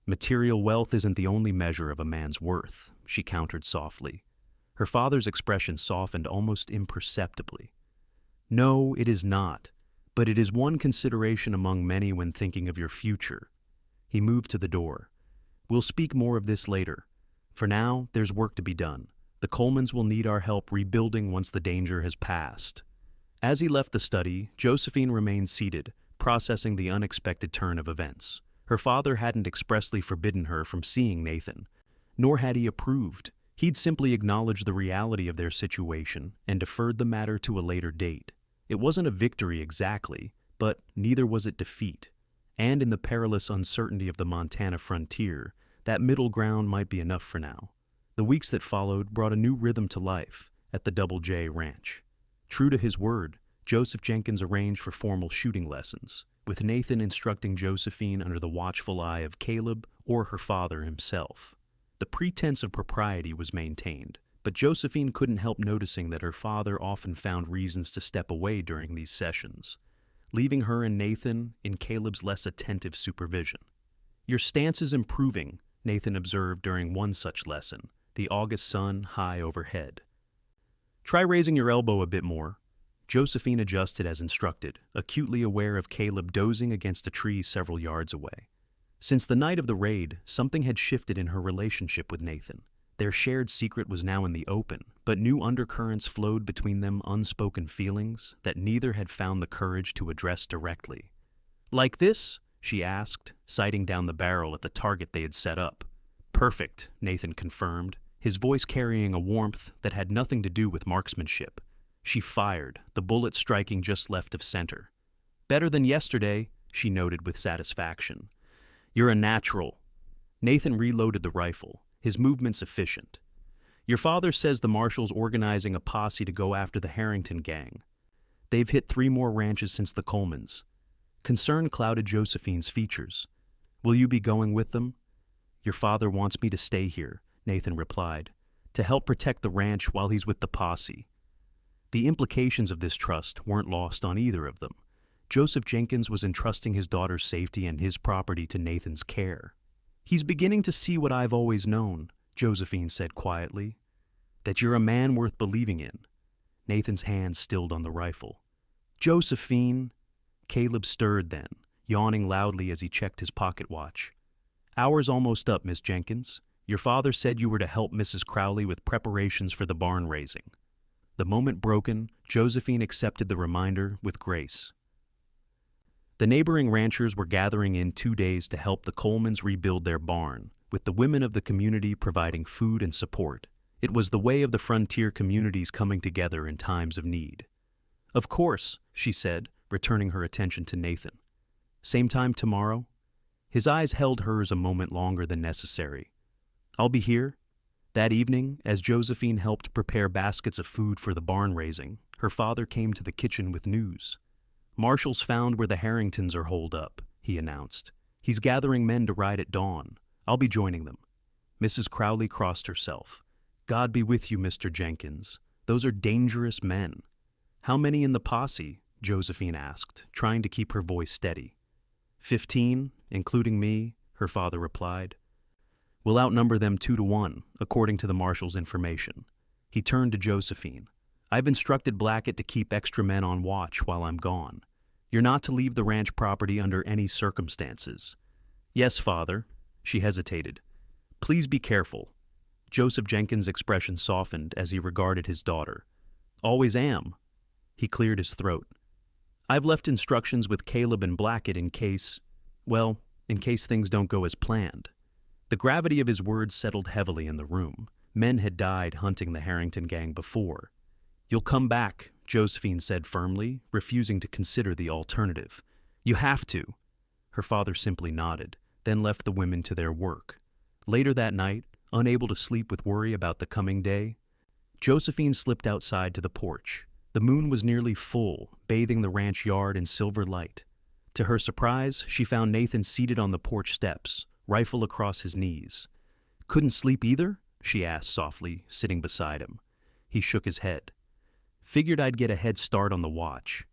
Material wealth isn't the only measure of a man's worth," she countered softly. Her father's expression softened almost imperceptibly. "No, it is not, but it is one consideration among many when thinking of your future." He moved to the door. We'll speak more of this later. For now, there's work to be done. The Colemans will need our help rebuilding once the danger has passed. As he left the study, Josephine remained seated, processing the unexpected turn of events. Her father hadn't expressly forbidden her from seeing Nathan, nor had he approved. He'd simply acknowledged the reality of their situation and deferred the matter to a later date. It wasn't a victory exactly, but neither was it defeat. And in the perilous uncertainty of the Montana frontier, that middle ground might be enough for now. The weeks that followed brought a new rhythm to life at the Double J Ranch. True to his word, Joseph Jenkins arranged for formal shooting lessons, with Nathan instructing Josephine under the watchful eye of Caleb or her father himself. The pretense of propriety was maintained, but Josephine couldn't help noticing that her father often found reasons to step away during these sessions, leaving her and Nathan in Caleb's less attentive supervision. "Your stance is improving," Nathan observed during one such lesson, the August sun high overhead. "Try raising your elbow a bit more." Josephine adjusted as instructed, acutely aware of Caleb dozing against a tree several yards away. Since the night of the raid, something had shifted in her relationship with Nathan. Their shared secret was now in the open, but new undercurrents flowed between them, unspoken feelings that neither had found the courage to address directly. "Like this?" she asked, sighting down the barrel at the target they had set up. "Perfect," Nathan confirmed, his voice carrying a warmth that had nothing to do with marksmanship. She fired, the bullet striking just left of center. "Better than yesterday," she noted with satisfaction. "You're a natural." Nathan reloaded the rifle, his movements efficient. "Your father says the marshal's organizing a posse to go after the Harrington gang. They've hit 3 more ranches since the Colemans." Concern clouded Josephine's features. "Will you be going with them?" "Your father wants me to stay here," Nathan replied, "to help protect the ranch while he's with the posse." The implications of this trust weren't lost on either of them. Joseph Jenkins was entrusting his daughter's safety and his property to Nathan's care. "He's beginning to see what I've always known," Josephine said quietly. "That you're a man worth believing in." Nathan's hand stilled on the rifle. "Josephine!" Caleb stirred then, yawning loudly as he checked his pocket watch. "Hour's almost up, Miss Jenkins. Your father said you were to help Mrs. Crowley with preparations for the barn raising." The moment broken, Josephine accepted the reminder with grace. The neighboring ranchers were gathering in 2 days to help the Colemans rebuild their barn, with the women of the community providing food and support. It was the way of the frontier communities coming together in times of need. "Of course," she said, returning her attention to Nathan. "Same time tomorrow?" His eyes held hers a moment longer than necessary. "I'll be here." That evening, as Josephine helped prepare baskets of food for the barn raising, her father came to the kitchen with news. "Marshall's found where the Harringtons are holed up," he announced. "He's gathering men to ride at dawn. I'll be joining them." Mrs. Crowley crossed herself. "God be with you, Mr. Jenkins. Those are dangerous men." "How many in the posse?" Josephine asked, trying to keep her voice steady. 15, including me," her father replied. "We'll outnumber them 2 to 1, according to the marshal's information." He turned to Josephine. "I've instructed Blackett to keep extra men on watch while I'm gone. You're not to leave the ranch property under any circumstances." "Yes, father." She hesitated. "Please be careful." Joseph Jenkins' expression softened as he regarded his daughter. "Always am." He cleared his throat. "I've left instructions with Caleb and Blackett in case things don't go as planned." The gravity of his words settled heavily in the room. Men had died hunting the Harrington gang before. "You'll come back," Josephine said firmly, refusing to consider the alternative. "You have to." Her father simply nodded, then left the women to their work. Later that night, unable to sleep with worry about the coming day, Josephine slipped outside to the porch. The moon was nearly full, bathing the ranch yard in silver light. To her surprise, she found Nathan seated on the porch steps, rifle across his knees. "Couldn't sleep either?" she asked softly, sitting beside him. He shook his head. "Figured I'd get a head start on the watch."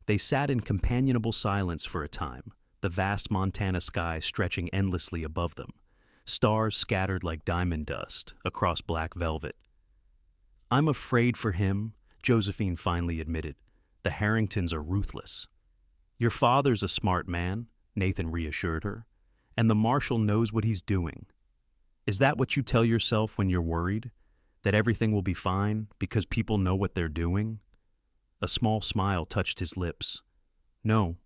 They sat in companionable silence for a time, the vast Montana sky stretching endlessly above them, stars scattered like diamond dust across black velvet. "I'm afraid for him," Josephine finally admitted. "The Harringtons are ruthless." "Your father's a smart man," Nathan reassured her. And the marshal knows what he's doing. Is that what you tell yourself when you're worried? That everything will be fine because people know what they're doing? A small smile touched his lips. No.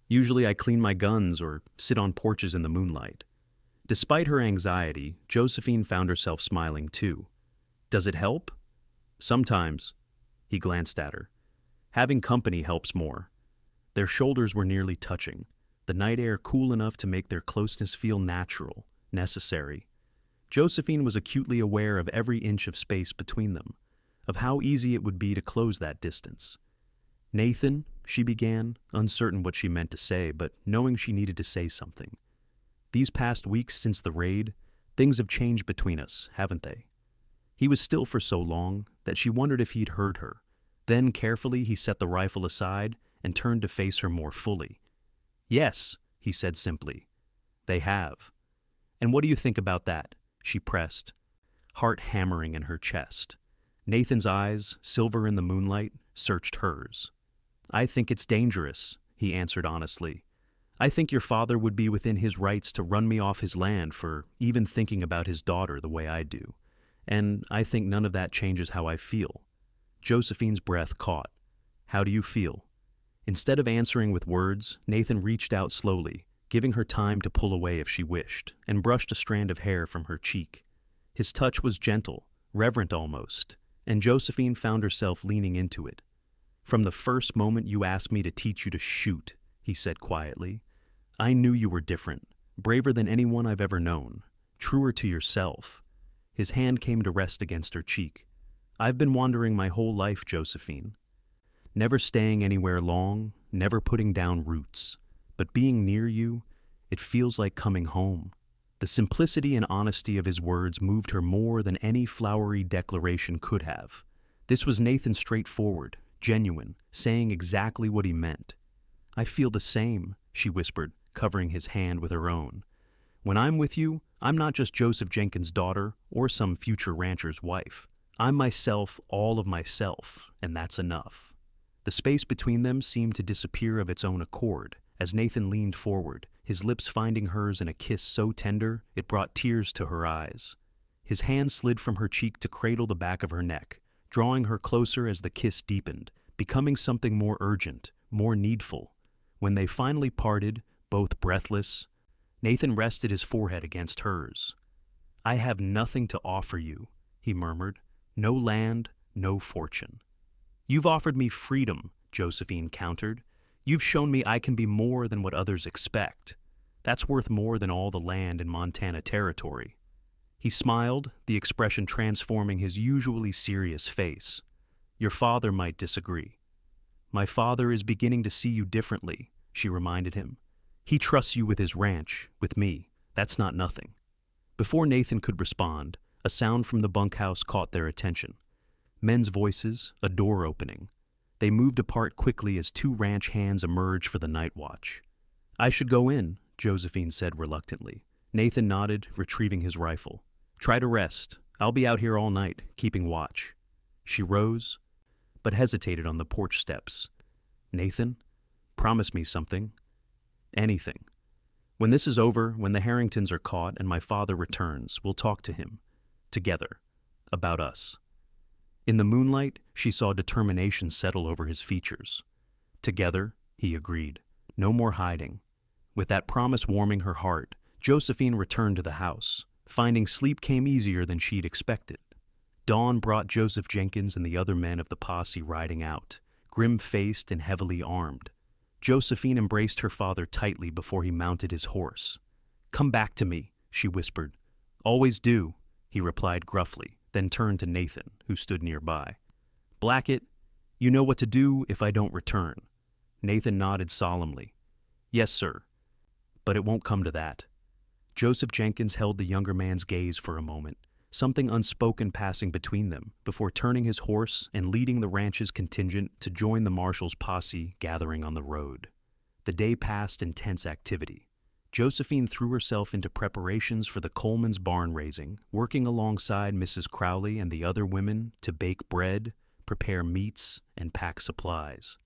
Usually I clean my guns or sit on porches in the moonlight. Despite her anxiety, Josephine found herself smiling too. Does it help? Sometimes. He glanced at her. Having company helps more. Their shoulders were nearly touching, the night air cool enough to make their closeness feel natural, necessary. Josephine was acutely aware of every inch of space between them, of how easy it would be to close that distance. Nathan, she began, uncertain what she meant to say, but knowing she needed to say something. These past weeks since the raid, things have changed between us, haven't they? He was still for so long that she wondered if he'd heard her. Then, carefully, he set the rifle aside and turned to face her more fully. Yes, he said simply. They have. And what do you think about that? She pressed, heart hammering in her chest. Nathan's eyes, silver in the moonlight, searched hers. I think it's dangerous, he answered honestly. I think your father would be within his rights to run me off his land for even thinking about his daughter the way I do. And I think none of that changes how I feel. Josephine's breath caught. How do you feel? Instead of answering with words, Nathan reached out slowly, giving her time to pull away if she wished, and brushed a strand of hair from her cheek. His touch was gentle, reverent almost, and Josephine found herself leaning into it. From the first moment you asked me to teach you to shoot, he said quietly, I knew you were different, braver than anyone I've ever known, truer to yourself. His hand came to rest against her cheek. I've been wandering my whole life, Josephine. Never staying anywhere long, never putting down roots. But being near you, it feels like coming home. The simplicity and honesty of his words moved her more than any flowery declaration could have. This was Nathan straightforward, genuine, saying exactly what he meant. I feel the same, she whispered, covering his hand with her own. When I'm with you, I'm not just Joseph Jenkins' daughter or some future rancher's wife. I'm myself, all of myself, and that's enough. The space between them seemed to disappear of its own accord as Nathan leaned forward, his lips finding hers in a kiss so tender it brought tears to her eyes. His hand slid from her cheek to cradle the back of her neck, drawing her closer as the kiss deepened, becoming something more urgent, more needful. When they finally parted, both breathless, Nathan rested his forehead against hers. I have nothing to offer you, he murmured. No land, no fortune. You've offered me freedom, Josephine countered. You've shown me I can be more than what others expect. That's worth more than all the land in Montana territory. He smiled, the expression transforming his usually serious face. Your father might disagree. My father is beginning to see you differently, she reminded him. He trusts you with his ranch, with me. That's not nothing. Before Nathan could respond, a sound from the bunkhouse caught their attention. Men's voices, a door opening. They moved apart quickly as two ranch hands emerged for the night watch. I should go in, Josephine said reluctantly. Nathan nodded, retrieving his rifle. Try to rest. I'll be out here all night, keeping watch. She rose, but hesitated on the porch steps. Nathan, promise me something. Anything. When this is over, when the Harringtons are caught and my father returns, we'll talk to him. Together. About us. In the moonlight, she saw determination settle over his features. Together, he agreed. No more hiding. With that promise warming her heart, Josephine returned to the house, finding sleep came easier than she'd expected. Dawn brought Joseph Jenkins and the other men of the posse riding out, grim-faced and heavily armed. Josephine embraced her father tightly before he mounted his horse. Come back to me, she whispered. Always do, he replied gruffly, then turned to Nathan, who stood nearby. Blackett, you know what to do if I don't return. Nathan nodded solemnly. Yes, sir. But it won't come to that. Joseph Jenkins held the younger man's gaze for a moment, something unspoken passing between them, before turning his horse and leading the ranch's contingent to join the marshal's posse gathering on the road. The day passed in tense activity. Josephine threw herself into preparations for the Coleman's barn raising, working alongside Mrs. Crowley and the other women to bake bread, prepare meats, and pack supplies.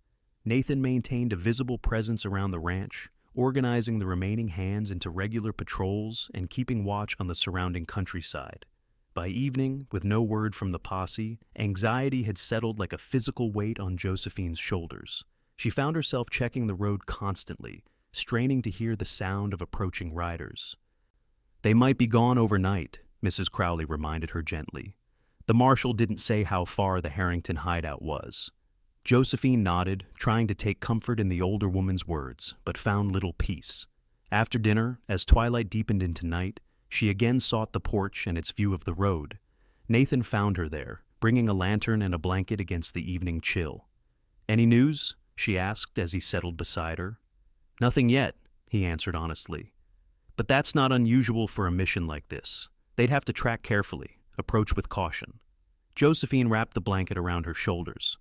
Nathan maintained a visible presence around the ranch, organizing the remaining hands into regular patrols and keeping watch on the surrounding countryside. By evening, with no word from the posse, anxiety had settled like a physical weight on Josephine's shoulders. She found herself checking the road constantly, straining to hear the sound of approaching riders. "They might be gone overnight," Mrs. Crowley reminded her gently. The marshal didn't say how far the Harrington hideout was. Josephine nodded, trying to take comfort in the older woman's words, but found little peace. After dinner, as twilight deepened into night, she again sought the porch and its view of the road. Nathan found her there, bringing a lantern and a blanket against the evening chill. "Any news?" she asked as he settled beside her. "Nothing yet," he answered honestly. "But that's not unusual for a mission like this. They'd have to track carefully, approach with caution." Josephine wrapped the blanket around her shoulders.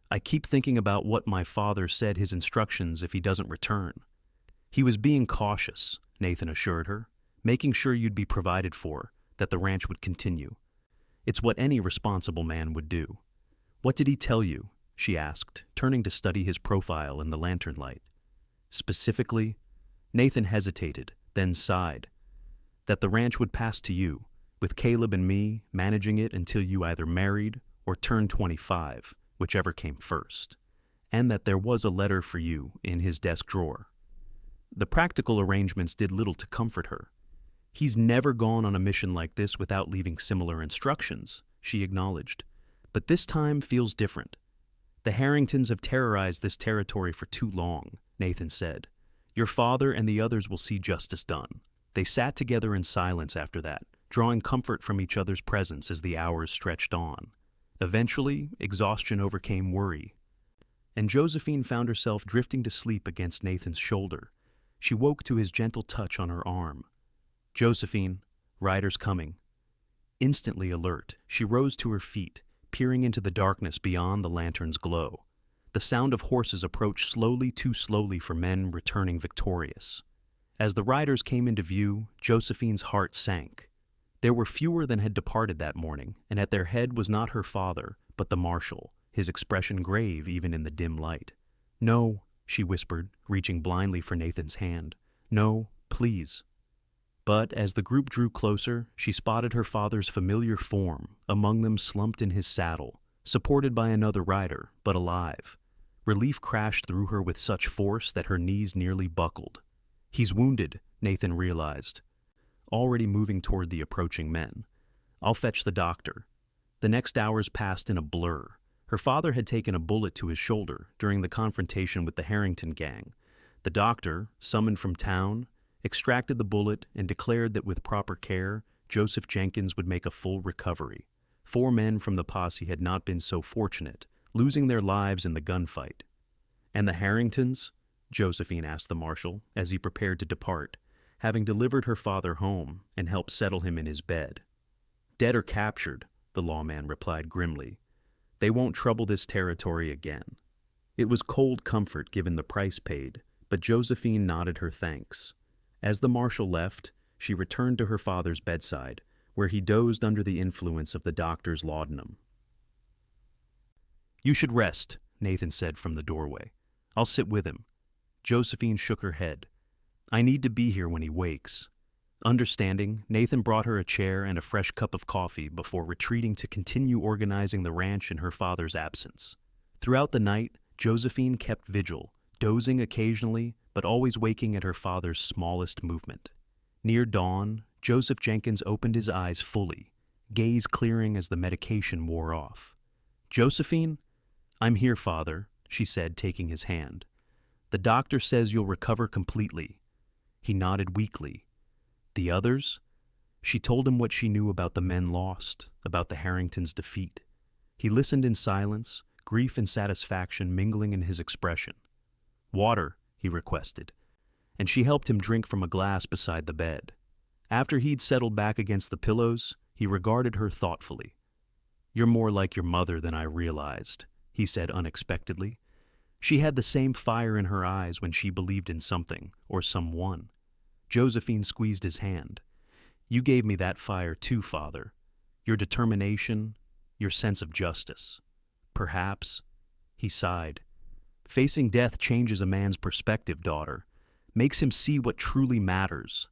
"I keep thinking about what my father said his instructions if he doesn't return." "He was being cautious," Nathan assured her, "making sure you'd be provided for, that the ranch would continue. It's what any responsible man would do." "What did he tell you?" she asked, turning to study his profile in the lantern light. "Specifically?" Nathan hesitated, then sighed. "That the ranch would pass to you, with Caleb and me managing it until you either married or turned 25, whichever came first, and that there was a letter for you in his desk drawer." The practical arrangements did little to comfort her. "He's never gone on a mission like this without leaving similar instructions," she acknowledged. "But this time feels different. The Harringtons have terrorized this territory for too long," Nathan said. "Your father and the others will see justice done." They sat together in silence after that, drawing comfort from each other's presence as the hours stretched on. Eventually, exhaustion overcame worry, and Josephine found herself drifting to sleep against Nathan's shoulder. She woke to his gentle touch on her arm. "Josephine, riders coming." Instantly alert, she rose to her feet, peering into the darkness beyond the lantern's glow. The sound of horses approached slowly, too slowly for men returning victorious. As the riders came into view, Josephine's heart sank. There were fewer than had departed that morning, and at their head was not her father, but the marshal, his expression grave even in the dim light. "No," she whispered, reaching blindly for Nathan's hand. "No, please." But as the group drew closer, she spotted her father's familiar form, among them slumped in his saddle, supported by another rider, but alive. Relief crashed through her with such force that her knees nearly buckled. "He's wounded," Nathan realized, already moving toward the approaching men. "I'll fetch the doctor." The next hours passed in a blur. Her father had taken a bullet to his shoulder during the confrontation with the Harrington gang. The doctor, summoned from town, extracted the bullet and declared that with proper care, Joseph Jenkins would make a full recovery. 4 men from the posse had not been so fortunate, losing their lives in the gunfight. "And the Harringtons?" Josephine asked the marshal as he prepared to depart, having delivered her father home and helped settle him in his bed. "Dead or captured," the lawman replied grimly. "They won't trouble this territory again." It was cold comfort given the price paid, but Josephine nodded her thanks. As the marshal left, she returned to her father's bedside, where he dozed under the influence of the doctor's laudanum. "You should rest," Nathan said from the doorway. "I'll sit with him." Josephine shook her head. "I need to be here when he wakes." Understanding, Nathan brought her a chair and a fresh cup of coffee before retreating to continue organizing the ranch in her father's absence. Throughout the night, Josephine kept vigil, dozing occasionally, but always waking at her father's smallest movement. Near dawn, Joseph Jenkins opened his eyes fully, gaze clearing as the medication wore off. "Josephine?" "I'm here, Father," she said, taking his hand. "The doctor says you'll recover completely." He nodded weakly. "The others?" She told him what she knew about the men lost, about the Harringtons' defeat. He listened in silence, grief and satisfaction mingling in his expression. "Water," he requested, and she helped him drink from a glass beside the bed. After he'd settled back against the pillows, he regarded her thoughtfully. "You're more like your mother than I realized," he said unexpectedly. She had the same fire in her eyes when she believed in something or someone. Josephine squeezed his hand. "You gave me that fire too, Father. Your determination, your sense of justice. Perhaps," he sighed. "Facing death changes a man's perspective, daughter. makes him see what truly matters.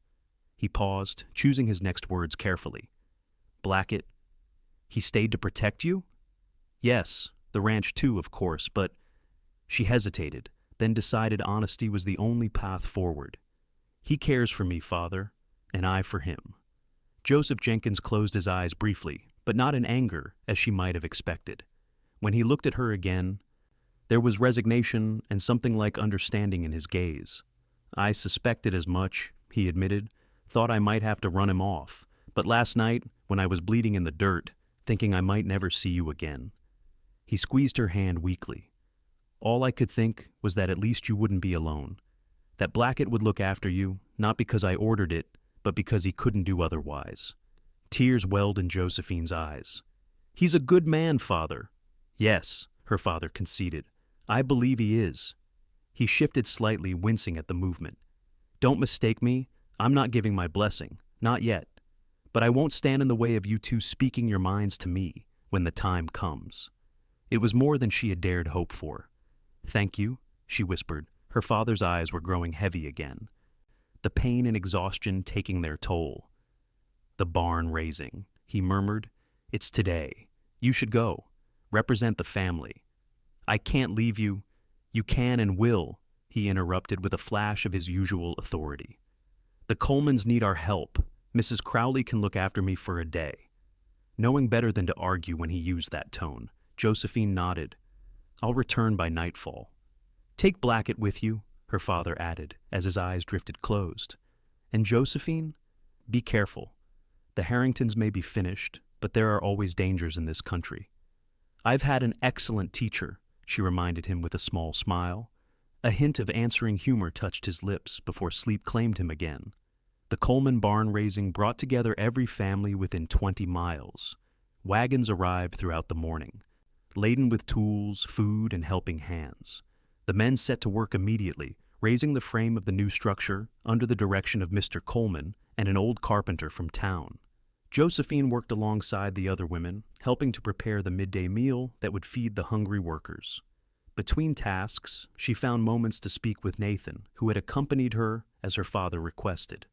He paused, choosing his next words carefully. Blackett, he stayed to protect you? Yes, the ranch too, of course, but she hesitated, then decided honesty was the only path forward. He cares for me, Father, and I for him. Joseph Jenkins closed his eyes briefly, but not in anger, as she might have expected. When he looked at her again, there was resignation and something like understanding in his gaze. I suspected as much, he admitted, thought I might have to run him off, but last night, when I was bleeding in the dirt, thinking I might never see you again. He squeezed her hand weakly. All I could think was that at least you wouldn't be alone, that Blackett would look after you, not because I ordered it, but because he couldn't do otherwise. Tears welled in Josephine's eyes. He's a good man, Father. Yes, her father conceded. I believe he is. He shifted slightly, wincing at the movement. Don't mistake me, I'm not giving my blessing, not yet. But I won't stand in the way of you two speaking your minds to me when the time comes. It was more than she had dared hope for. Thank you, she whispered. Her father's eyes were growing heavy again, the pain and exhaustion taking their toll. The barn raising, he murmured. It's today. You should go. Represent the family. I can't leave you. You can and will, he interrupted with a flash of his usual authority. The Colemans need our help. Mrs. Crowley can look after me for a day. Knowing better than to argue when he used that tone, Josephine nodded. I'll return by nightfall. Take Blackett with you, her father added, as his eyes drifted closed. And Josephine, be careful. The Harringtons may be finished, but there are always dangers in this country. I've had an excellent teacher, she reminded him with a small smile. A hint of answering humor touched his lips before sleep claimed him again. The Coleman barn raising brought together every family within 20 miles. Wagons arrived throughout the morning, laden with tools, food, and helping hands. The men set to work immediately, raising the frame of the new structure under the direction of Mr. Coleman and an old carpenter from town. Josephine worked alongside the other women, helping to prepare the midday meal that would feed the hungry workers. Between tasks, she found moments to speak with Nathan, who had accompanied her as her father requested.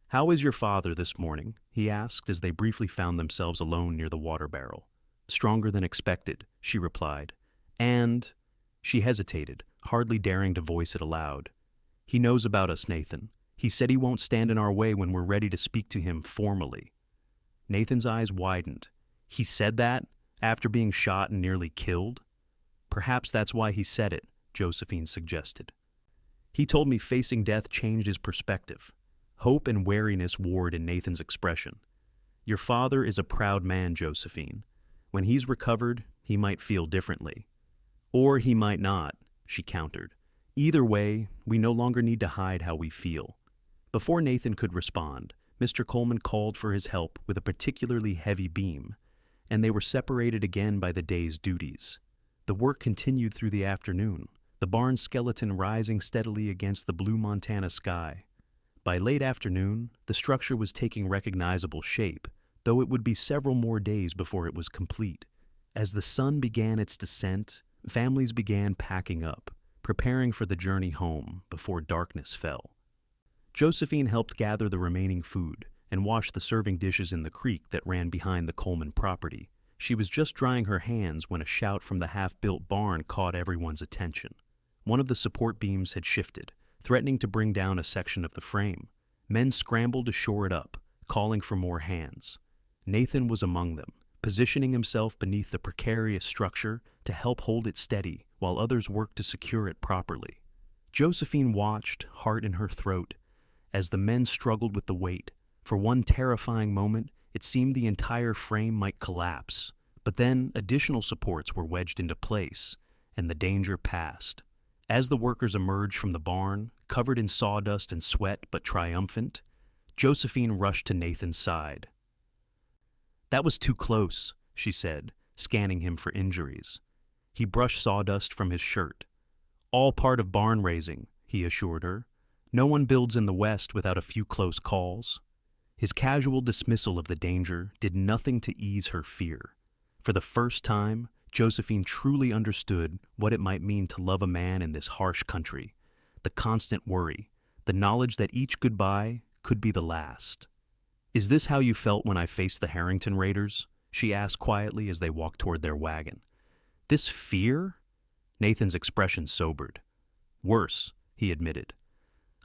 How is your father this morning? He asked as they briefly found themselves alone near the water barrel. Stronger than expected, she replied. And she hesitated, hardly daring to voice it aloud. He knows about us, Nathan. He said he won't stand in our way when we're ready to speak to him formally. Nathan's eyes widened. He said that after being shot and nearly killed? Perhaps that's why he said it, Josephine suggested. He told me facing death changed his perspective. Hope and wariness warred in Nathan's expression. Your father is a proud man, Josephine. When he's recovered, he might feel differently. Or he might not, she countered. Either way, we no longer need to hide how we feel. Before Nathan could respond, Mr. Coleman called for his help with a particularly heavy beam, and they were separated again by the day's duties. The work continued through the afternoon, the barn skeleton rising steadily against the blue Montana sky. By late afternoon, the structure was taking recognizable shape, though it would be several more days before it was complete. As the sun began its descent, families began packing up, preparing for the journey home before darkness fell. Josephine helped gather the remaining food and wash the serving dishes in the creek that ran behind the Coleman property. She was just drying her hands when a shout from the half-built barn caught everyone's attention. One of the support beams had shifted, threatening to bring down a section of the frame. Men scrambled to shore it up, calling for more hands. Nathan was among them, positioning himself beneath the precarious structure to help hold it steady while others worked to secure it properly. Josephine watched, heart in her throat, as the men struggled with the weight. For one terrifying moment, it seemed the entire frame might collapse. But then additional supports were wedged into place, and the danger passed. As the workers emerged from the barn, covered in sawdust and sweat but triumphant, Josephine rushed to Nathan's side. That was too close, she said, scanning him for injuries. He brushed sawdust from his shirt. All part of barn raising, he assured her. No one builds in the West without a few close calls. His casual dismissal of the danger did nothing to ease her fear. For the first time, Josephine truly understood what it might mean to love a man in this harsh country. The constant worry, the knowledge that each goodbye could be the last. "Is this how you felt when I faced the Harrington Raiders?" she asked quietly as they walked toward their wagon. "This fear?" Nathan's expression sobered. "Worse," he admitted.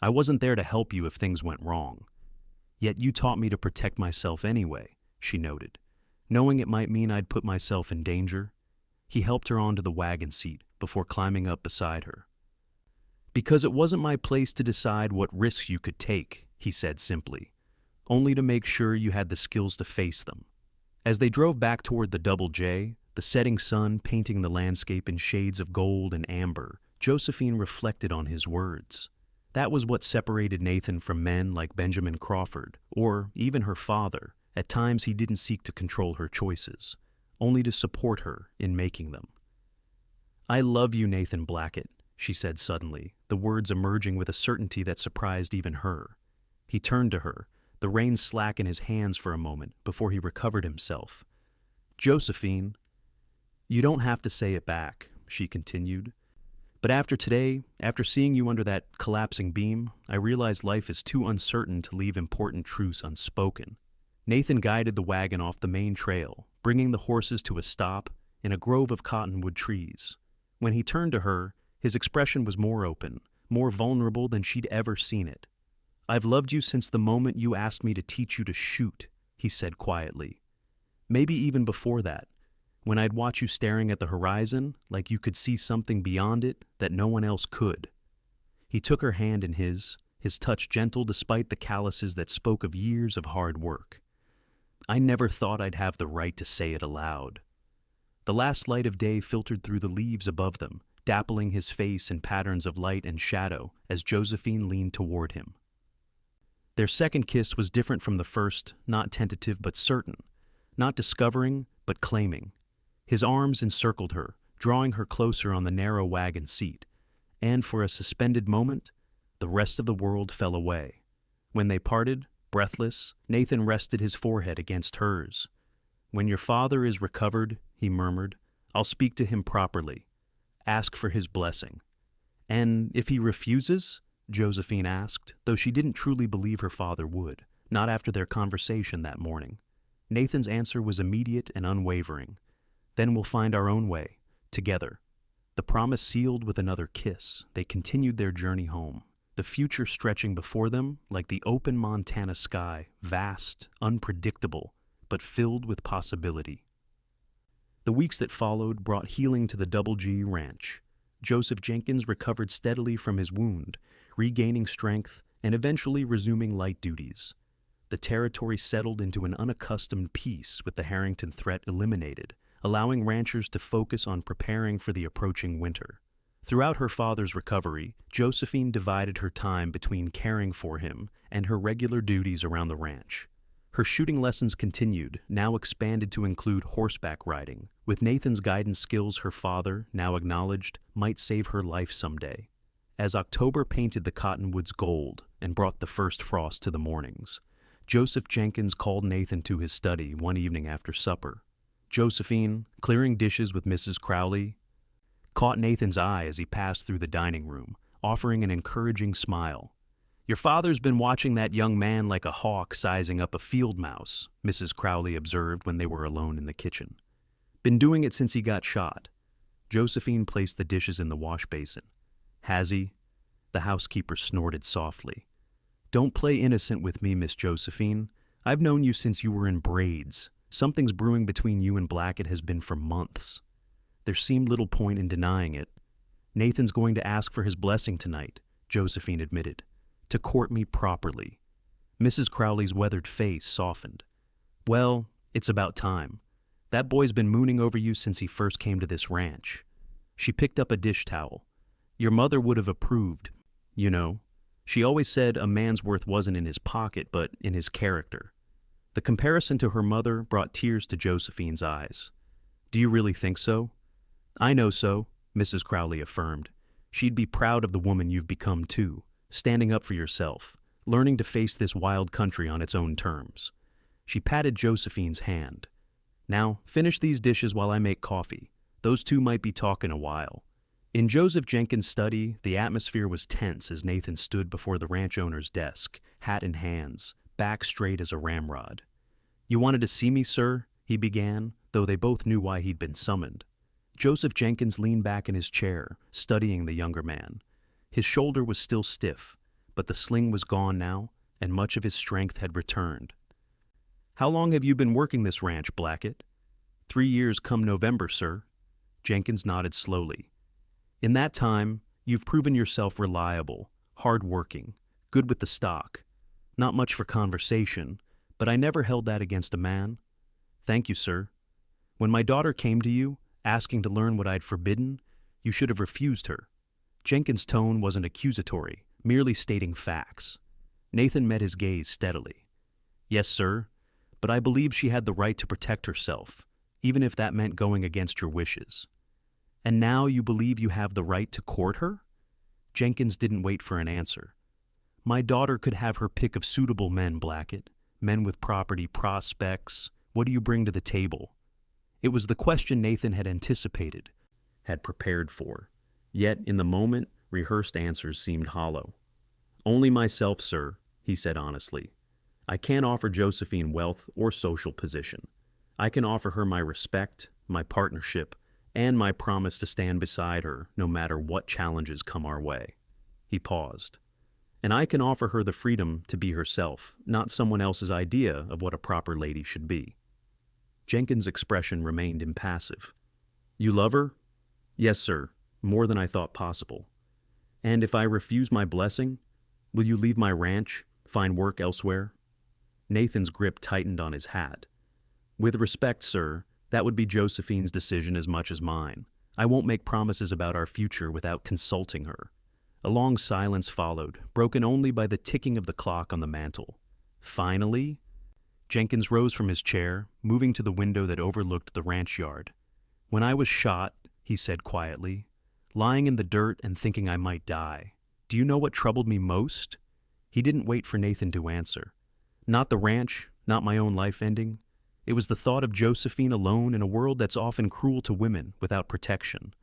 "I wasn't there to help you if things went wrong. Yet you taught me to protect myself anyway," she noted, knowing it might mean I'd put myself in danger. He helped her onto the wagon seat before climbing up beside her. "Because it wasn't my place to decide what risks you could take," he said simply, "only to make sure you had the skills to face them." As they drove back toward the Double J, the setting sun painting the landscape in shades of gold and amber, Josephine reflected on his words. That was what separated Nathan from men like Benjamin Crawford, or even her father. At times he didn't seek to control her choices, only to support her in making them. "I love you, Nathan Blackett," she said suddenly, the words emerging with a certainty that surprised even her. He turned to her, the reins slack in his hands for a moment before he recovered himself. "Josephine." "You don't have to say it back," she continued. "But after today, after seeing you under that collapsing beam, I realize life is too uncertain to leave important truths unspoken." Nathan guided the wagon off the main trail, bringing the horses to a stop in a grove of cottonwood trees. When he turned to her, his expression was more open, more vulnerable than she'd ever seen it. "I've loved you since the moment you asked me to teach you to shoot," he said quietly. "Maybe even before that, when I'd watch you staring at the horizon like you could see something beyond it that no one else could." He took her hand in his touch gentle despite the calluses that spoke of years of hard work. "I never thought I'd have the right to say it aloud." The last light of day filtered through the leaves above them, dappling his face in patterns of light and shadow as Josephine leaned toward him. Their second kiss was different from the first, not tentative but certain, not discovering but claiming. His arms encircled her, drawing her closer on the narrow wagon seat, and for a suspended moment, the rest of the world fell away. When they parted, breathless, Nathan rested his forehead against hers. "When your father is recovered," he murmured, "I'll speak to him properly. Ask for his blessing." "And if he refuses?" Josephine asked, though she didn't truly believe her father would, not after their conversation that morning. Nathan's answer was immediate and unwavering. "Then we'll find our own way, together." The promise sealed with another kiss, they continued their journey home, the future stretching before them like the open Montana sky, vast, unpredictable, but filled with possibility. The weeks that followed brought healing to the Double G Ranch. Joseph Jenkins recovered steadily from his wound, regaining strength and eventually resuming light duties. The territory settled into an unaccustomed peace with the Harrington threat eliminated, allowing ranchers to focus on preparing for the approaching winter. Throughout her father's recovery, Josephine divided her time between caring for him and her regular duties around the ranch. Her shooting lessons continued, now expanded to include horseback riding, with Nathan's guidance skills her father, now acknowledged, might save her life someday. As October painted the cottonwoods gold and brought the first frost to the mornings, Joseph Jenkins called Nathan to his study one evening after supper. Josephine, clearing dishes with Mrs. Crowley, caught Nathan's eye as he passed through the dining room, offering an encouraging smile. "Your father's been watching that young man like a hawk sizing up a field mouse," Mrs. Crowley observed when they were alone in the kitchen. "Been doing it since he got shot." Josephine placed the dishes in the wash basin. "Has he?" The housekeeper snorted softly. "Don't play innocent with me, Miss Josephine. I've known you since you were in braids. Something's brewing between you and Blackett has been for months." There seemed little point in denying it. "Nathan's going to ask for his blessing tonight," Josephine admitted, "to court me properly." Mrs. Crowley's weathered face softened. "Well, it's about time. That boy's been mooning over you since he first came to this ranch." She picked up a dish towel. "Your mother would have approved, you know. She always said a man's worth wasn't in his pocket, but in his character." The comparison to her mother brought tears to Josephine's eyes. "Do you really think so?" "I know so," Mrs. Crowley affirmed. "She'd be proud of the woman you've become, too, standing up for yourself, learning to face this wild country on its own terms." She patted Josephine's hand. "Now, finish these dishes while I make coffee. Those two might be talking a while." In Joseph Jenkins' study, the atmosphere was tense as Nathan stood before the ranch owner's desk, hat in hands, back straight as a ramrod. "You wanted to see me, sir?" he began, though they both knew why he'd been summoned. Joseph Jenkins leaned back in his chair, studying the younger man. His shoulder was still stiff, but the sling was gone now, and much of his strength had returned. "How long have you been working this ranch, Blackett?" 3 years come November, sir." Jenkins nodded slowly. "In that time, you've proven yourself reliable, hard-working, good with the stock. Not much for conversation, but I never held that against a man." "Thank you, sir. When my daughter came to you, asking to learn what I'd forbidden, you should have refused her." Jenkins' tone wasn't accusatory, merely stating facts. Nathan met his gaze steadily. "Yes, sir, but I believed she had the right to protect herself, even if that meant going against your wishes." "And now you believe you have the right to court her?" Jenkins didn't wait for an answer. "My daughter could have her pick of suitable men, Blackett, men with property, prospects. What do you bring to the table?" It was the question Nathan had anticipated, had prepared for. Yet, in the moment, rehearsed answers seemed hollow. "Only myself, sir," he said honestly. "I can't offer Josephine wealth or social position. I can offer her my respect, my partnership, and my promise to stand beside her no matter what challenges come our way." He paused. "And I can offer her the freedom to be herself, not someone else's idea of what a proper lady should be." Jenkins' expression remained impassive. "You love her?" "Yes, sir, more than I thought possible." "And if I refuse my blessing, will you leave my ranch, find work elsewhere?" Nathan's grip tightened on his hat. "With respect, sir, that would be Josephine's decision as much as mine. I won't make promises about our future without consulting her." A long silence followed, broken only by the ticking of the clock on the mantel. Finally, Jenkins rose from his chair, moving to the window that overlooked the ranch yard. "When I was shot," he said quietly, "lying in the dirt and thinking I might die, do you know what troubled me most?" He didn't wait for Nathan to answer. "Not the ranch, not my own life ending. It was the thought of Josephine alone in a world that's often cruel to women without protection.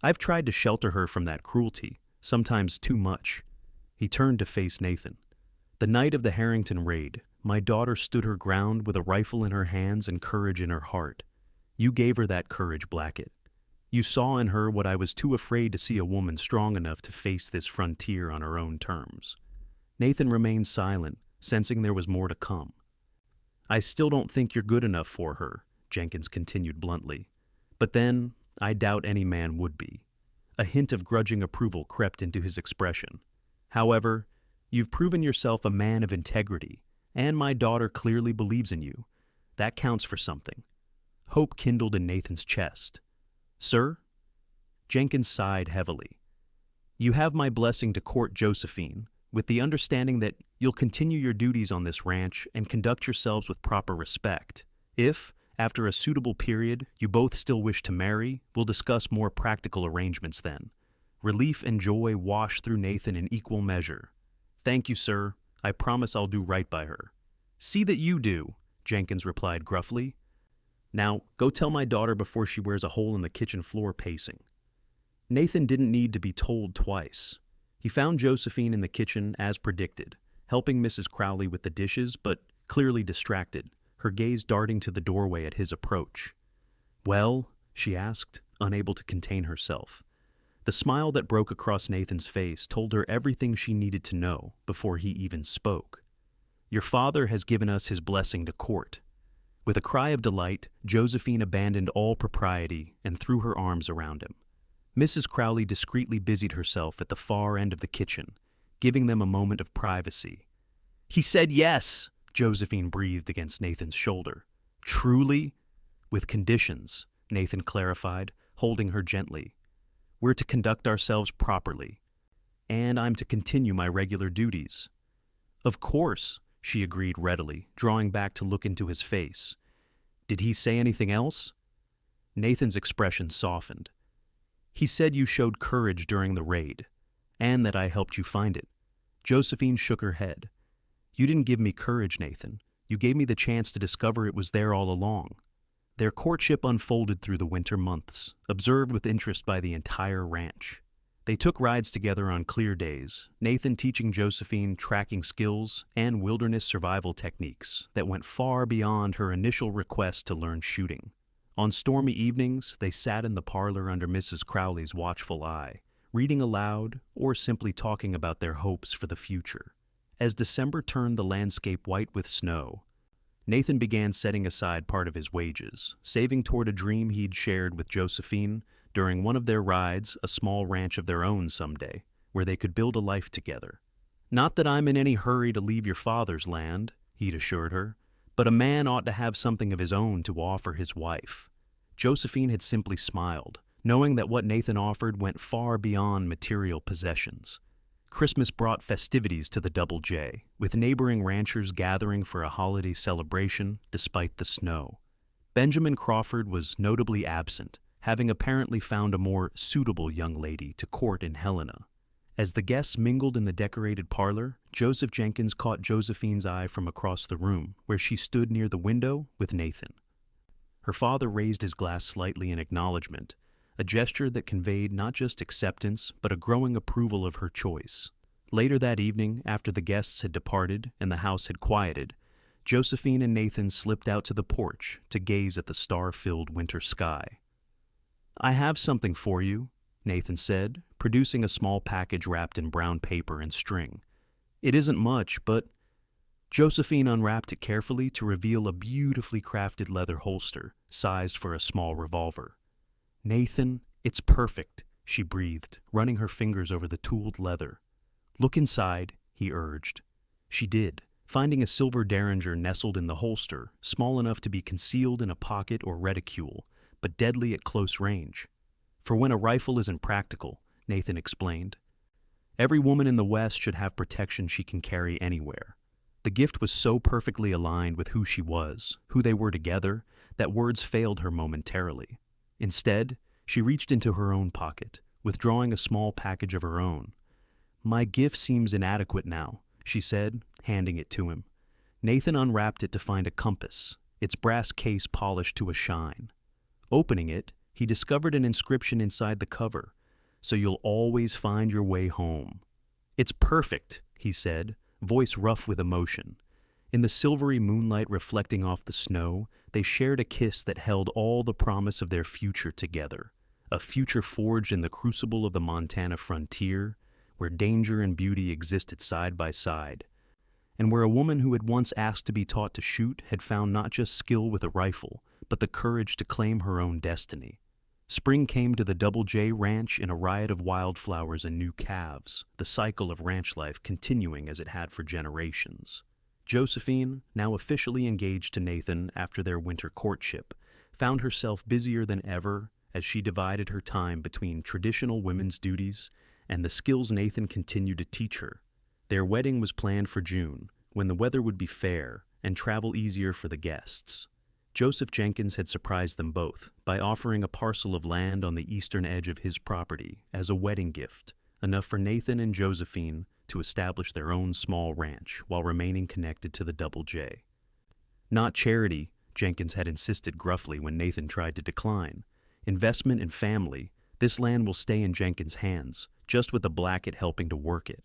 I've tried to shelter her from that cruelty, sometimes too much." He turned to face Nathan. "The night of the Harrington raid, my daughter stood her ground with a rifle in her hands and courage in her heart. You gave her that courage, Blackett. You saw in her what I was too afraid to see, a woman strong enough to face this frontier on her own terms." Nathan remained silent, sensing there was more to come. "I still don't think you're good enough for her," Jenkins continued bluntly. "But then, I doubt any man would be." A hint of grudging approval crept into his expression. "However, you've proven yourself a man of integrity, and my daughter clearly believes in you. That counts for something." Hope kindled in Nathan's chest. "Sir?" Jenkins sighed heavily. "You have my blessing to court Josephine, with the understanding that you'll continue your duties on this ranch and conduct yourselves with proper respect. If, after a suitable period, you both still wish to marry, we'll discuss more practical arrangements then." Relief and joy washed through Nathan in equal measure. "Thank you, sir. I promise I'll do right by her." "See that you do," Jenkins replied gruffly. "Now, go tell my daughter before she wears a hole in the kitchen floor pacing." Nathan didn't need to be told twice. He found Josephine in the kitchen as predicted, helping Mrs. Crowley with the dishes, but clearly distracted, her gaze darting to the doorway at his approach. "Well?" she asked, unable to contain herself. The smile that broke across Nathan's face told her everything she needed to know before he even spoke. "Your father has given us his blessing to court." With a cry of delight, Josephine abandoned all propriety and threw her arms around him. Mrs. Crowley discreetly busied herself at the far end of the kitchen, giving them a moment of privacy. "He said yes," Josephine breathed against Nathan's shoulder. "Truly?" "With conditions," Nathan clarified, holding her gently. "We're to conduct ourselves properly, and I'm to continue my regular duties." "Of course," she agreed readily, drawing back to look into his face. "Did he say anything else?" Nathan's expression softened. "He said you showed courage during the raid, and that I helped you find it." Josephine shook her head. "You didn't give me courage, Nathan. You gave me the chance to discover it was there all along." Their courtship unfolded through the winter months, observed with interest by the entire ranch. They took rides together on clear days, Nathan teaching Josephine tracking skills and wilderness survival techniques that went far beyond her initial request to learn shooting. On stormy evenings, they sat in the parlor under Mrs. Crowley's watchful eye, reading aloud or simply talking about their hopes for the future. As December turned the landscape white with snow, Nathan began setting aside part of his wages, saving toward a dream he'd shared with Josephine during one of their rides, a small ranch of their own someday, where they could build a life together. "Not that I'm in any hurry to leave your father's land," he'd assured her, "but a man ought to have something of his own to offer his wife." Josephine had simply smiled, knowing that what Nathan offered went far beyond material possessions. Christmas brought festivities to the Double J, with neighboring ranchers gathering for a holiday celebration despite the snow. Benjamin Crawford was notably absent, having apparently found a more suitable young lady to court in Helena. As the guests mingled in the decorated parlor, Joseph Jenkins caught Josephine's eye from across the room, where she stood near the window with Nathan. Her father raised his glass slightly in acknowledgement, a gesture that conveyed not just acceptance, but a growing approval of her choice. Later that evening, after the guests had departed and the house had quieted, Josephine and Nathan slipped out to the porch to gaze at the star-filled winter sky. "I have something for you," Nathan said, producing a small package wrapped in brown paper and string. "It isn't much, but—" Josephine unwrapped it carefully to reveal a beautifully crafted leather holster, sized for a small revolver. "Nathan, it's perfect," she breathed, running her fingers over the tooled leather. "Look inside," he urged. She did, finding a silver derringer nestled in the holster, small enough to be concealed in a pocket or reticule, but deadly at close range. "For when a rifle isn't practical," Nathan explained. "Every woman in the West should have protection she can carry anywhere." The gift was so perfectly aligned with who she was, who they were together, that words failed her momentarily. Instead, she reached into her own pocket, withdrawing a small package of her own. "My gift seems inadequate now," she said, handing it to him. Nathan unwrapped it to find a compass, its brass case polished to a shine. Opening it, he discovered an inscription inside the cover, "So you'll always find your way home." "It's perfect," he said, voice rough with emotion. In the silvery moonlight reflecting off the snow, they shared a kiss that held all the promise of their future together, a future forged in the crucible of the Montana frontier, where danger and beauty existed side by side, and where a woman who had once asked to be taught to shoot had found not just skill with a rifle, but the courage to claim her own destiny. Spring came to the Double J Ranch in a riot of wildflowers and new calves, the cycle of ranch life continuing as it had for generations. Josephine, now officially engaged to Nathan after their winter courtship, found herself busier than ever as she divided her time between traditional women's duties and the skills Nathan continued to teach her. Their wedding was planned for June, when the weather would be fair and travel easier for the guests. Joseph Jenkins had surprised them both by offering a parcel of land on the eastern edge of his property as a wedding gift, enough for Nathan and Josephine to establish their own small ranch while remaining connected to the Double J. "Not charity," Jenkins had insisted gruffly when Nathan tried to decline. "Investment in family. This land will stay in Jenkins' hands, just with the Blackett helping to work it."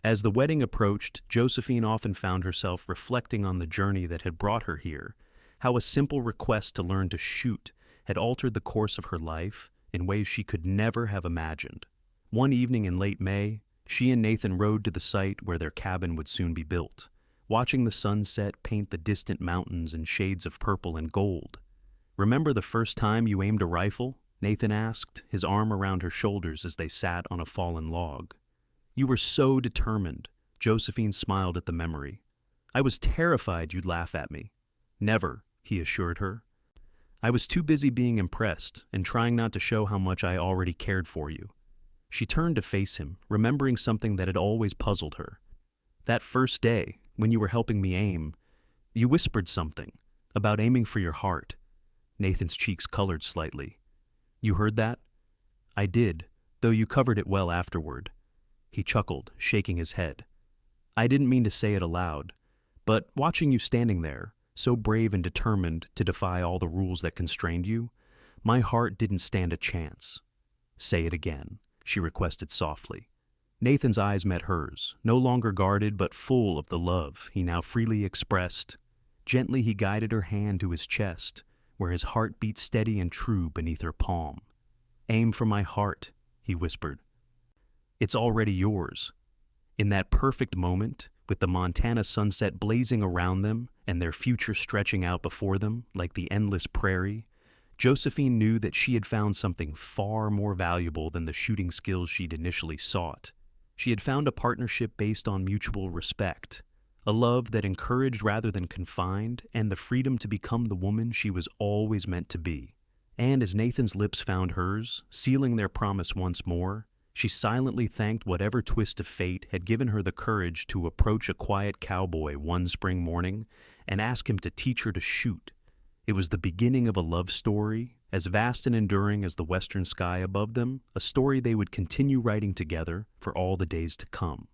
As the wedding approached, Josephine often found herself reflecting on the journey that had brought her here, how a simple request to learn to shoot had altered the course of her life in ways she could never have imagined. One evening in late May, she and Nathan rode to the site where their cabin would soon be built, watching the sunset paint the distant mountains in shades of purple and gold. "Remember the first time you aimed a rifle?" Nathan asked, his arm around her shoulders as they sat on a fallen log. "You were so determined," Josephine smiled at the memory. "I was terrified you'd laugh at me." "Never," he assured her. "I was too busy being impressed and trying not to show how much I already cared for you." She turned to face him, remembering something that had always puzzled her. "That first day, when you were helping me aim, you whispered something about aiming for your heart." Nathan's cheeks colored slightly. "You heard that?" "I did, though you covered it well afterward." He chuckled, shaking his head. "I didn't mean to say it aloud, but watching you standing there, so brave and determined to defy all the rules that constrained you, my heart didn't stand a chance. Say it again, she requested softly. Nathan's eyes met hers, no longer guarded but full of the love he now freely expressed. Gently he guided her hand to his chest, where his heart beat steady and true beneath her palm. "Aim for my heart," he whispered. "It's already yours." In that perfect moment, with the Montana sunset blazing around them and their future stretching out before them like the endless prairie, Josephine knew that she had found something far more valuable than the shooting skills she'd initially sought. She had found a partnership based on mutual respect, a love that encouraged rather than confined, and the freedom to become the woman she was always meant to be. And as Nathan's lips found hers, sealing their promise once more, she silently thanked whatever twist of fate had given her the courage to approach a quiet cowboy one spring morning and ask him to teach her to shoot. It was the beginning of a love story, as vast and enduring as the western sky above them, a story they would continue writing together for all the days to come.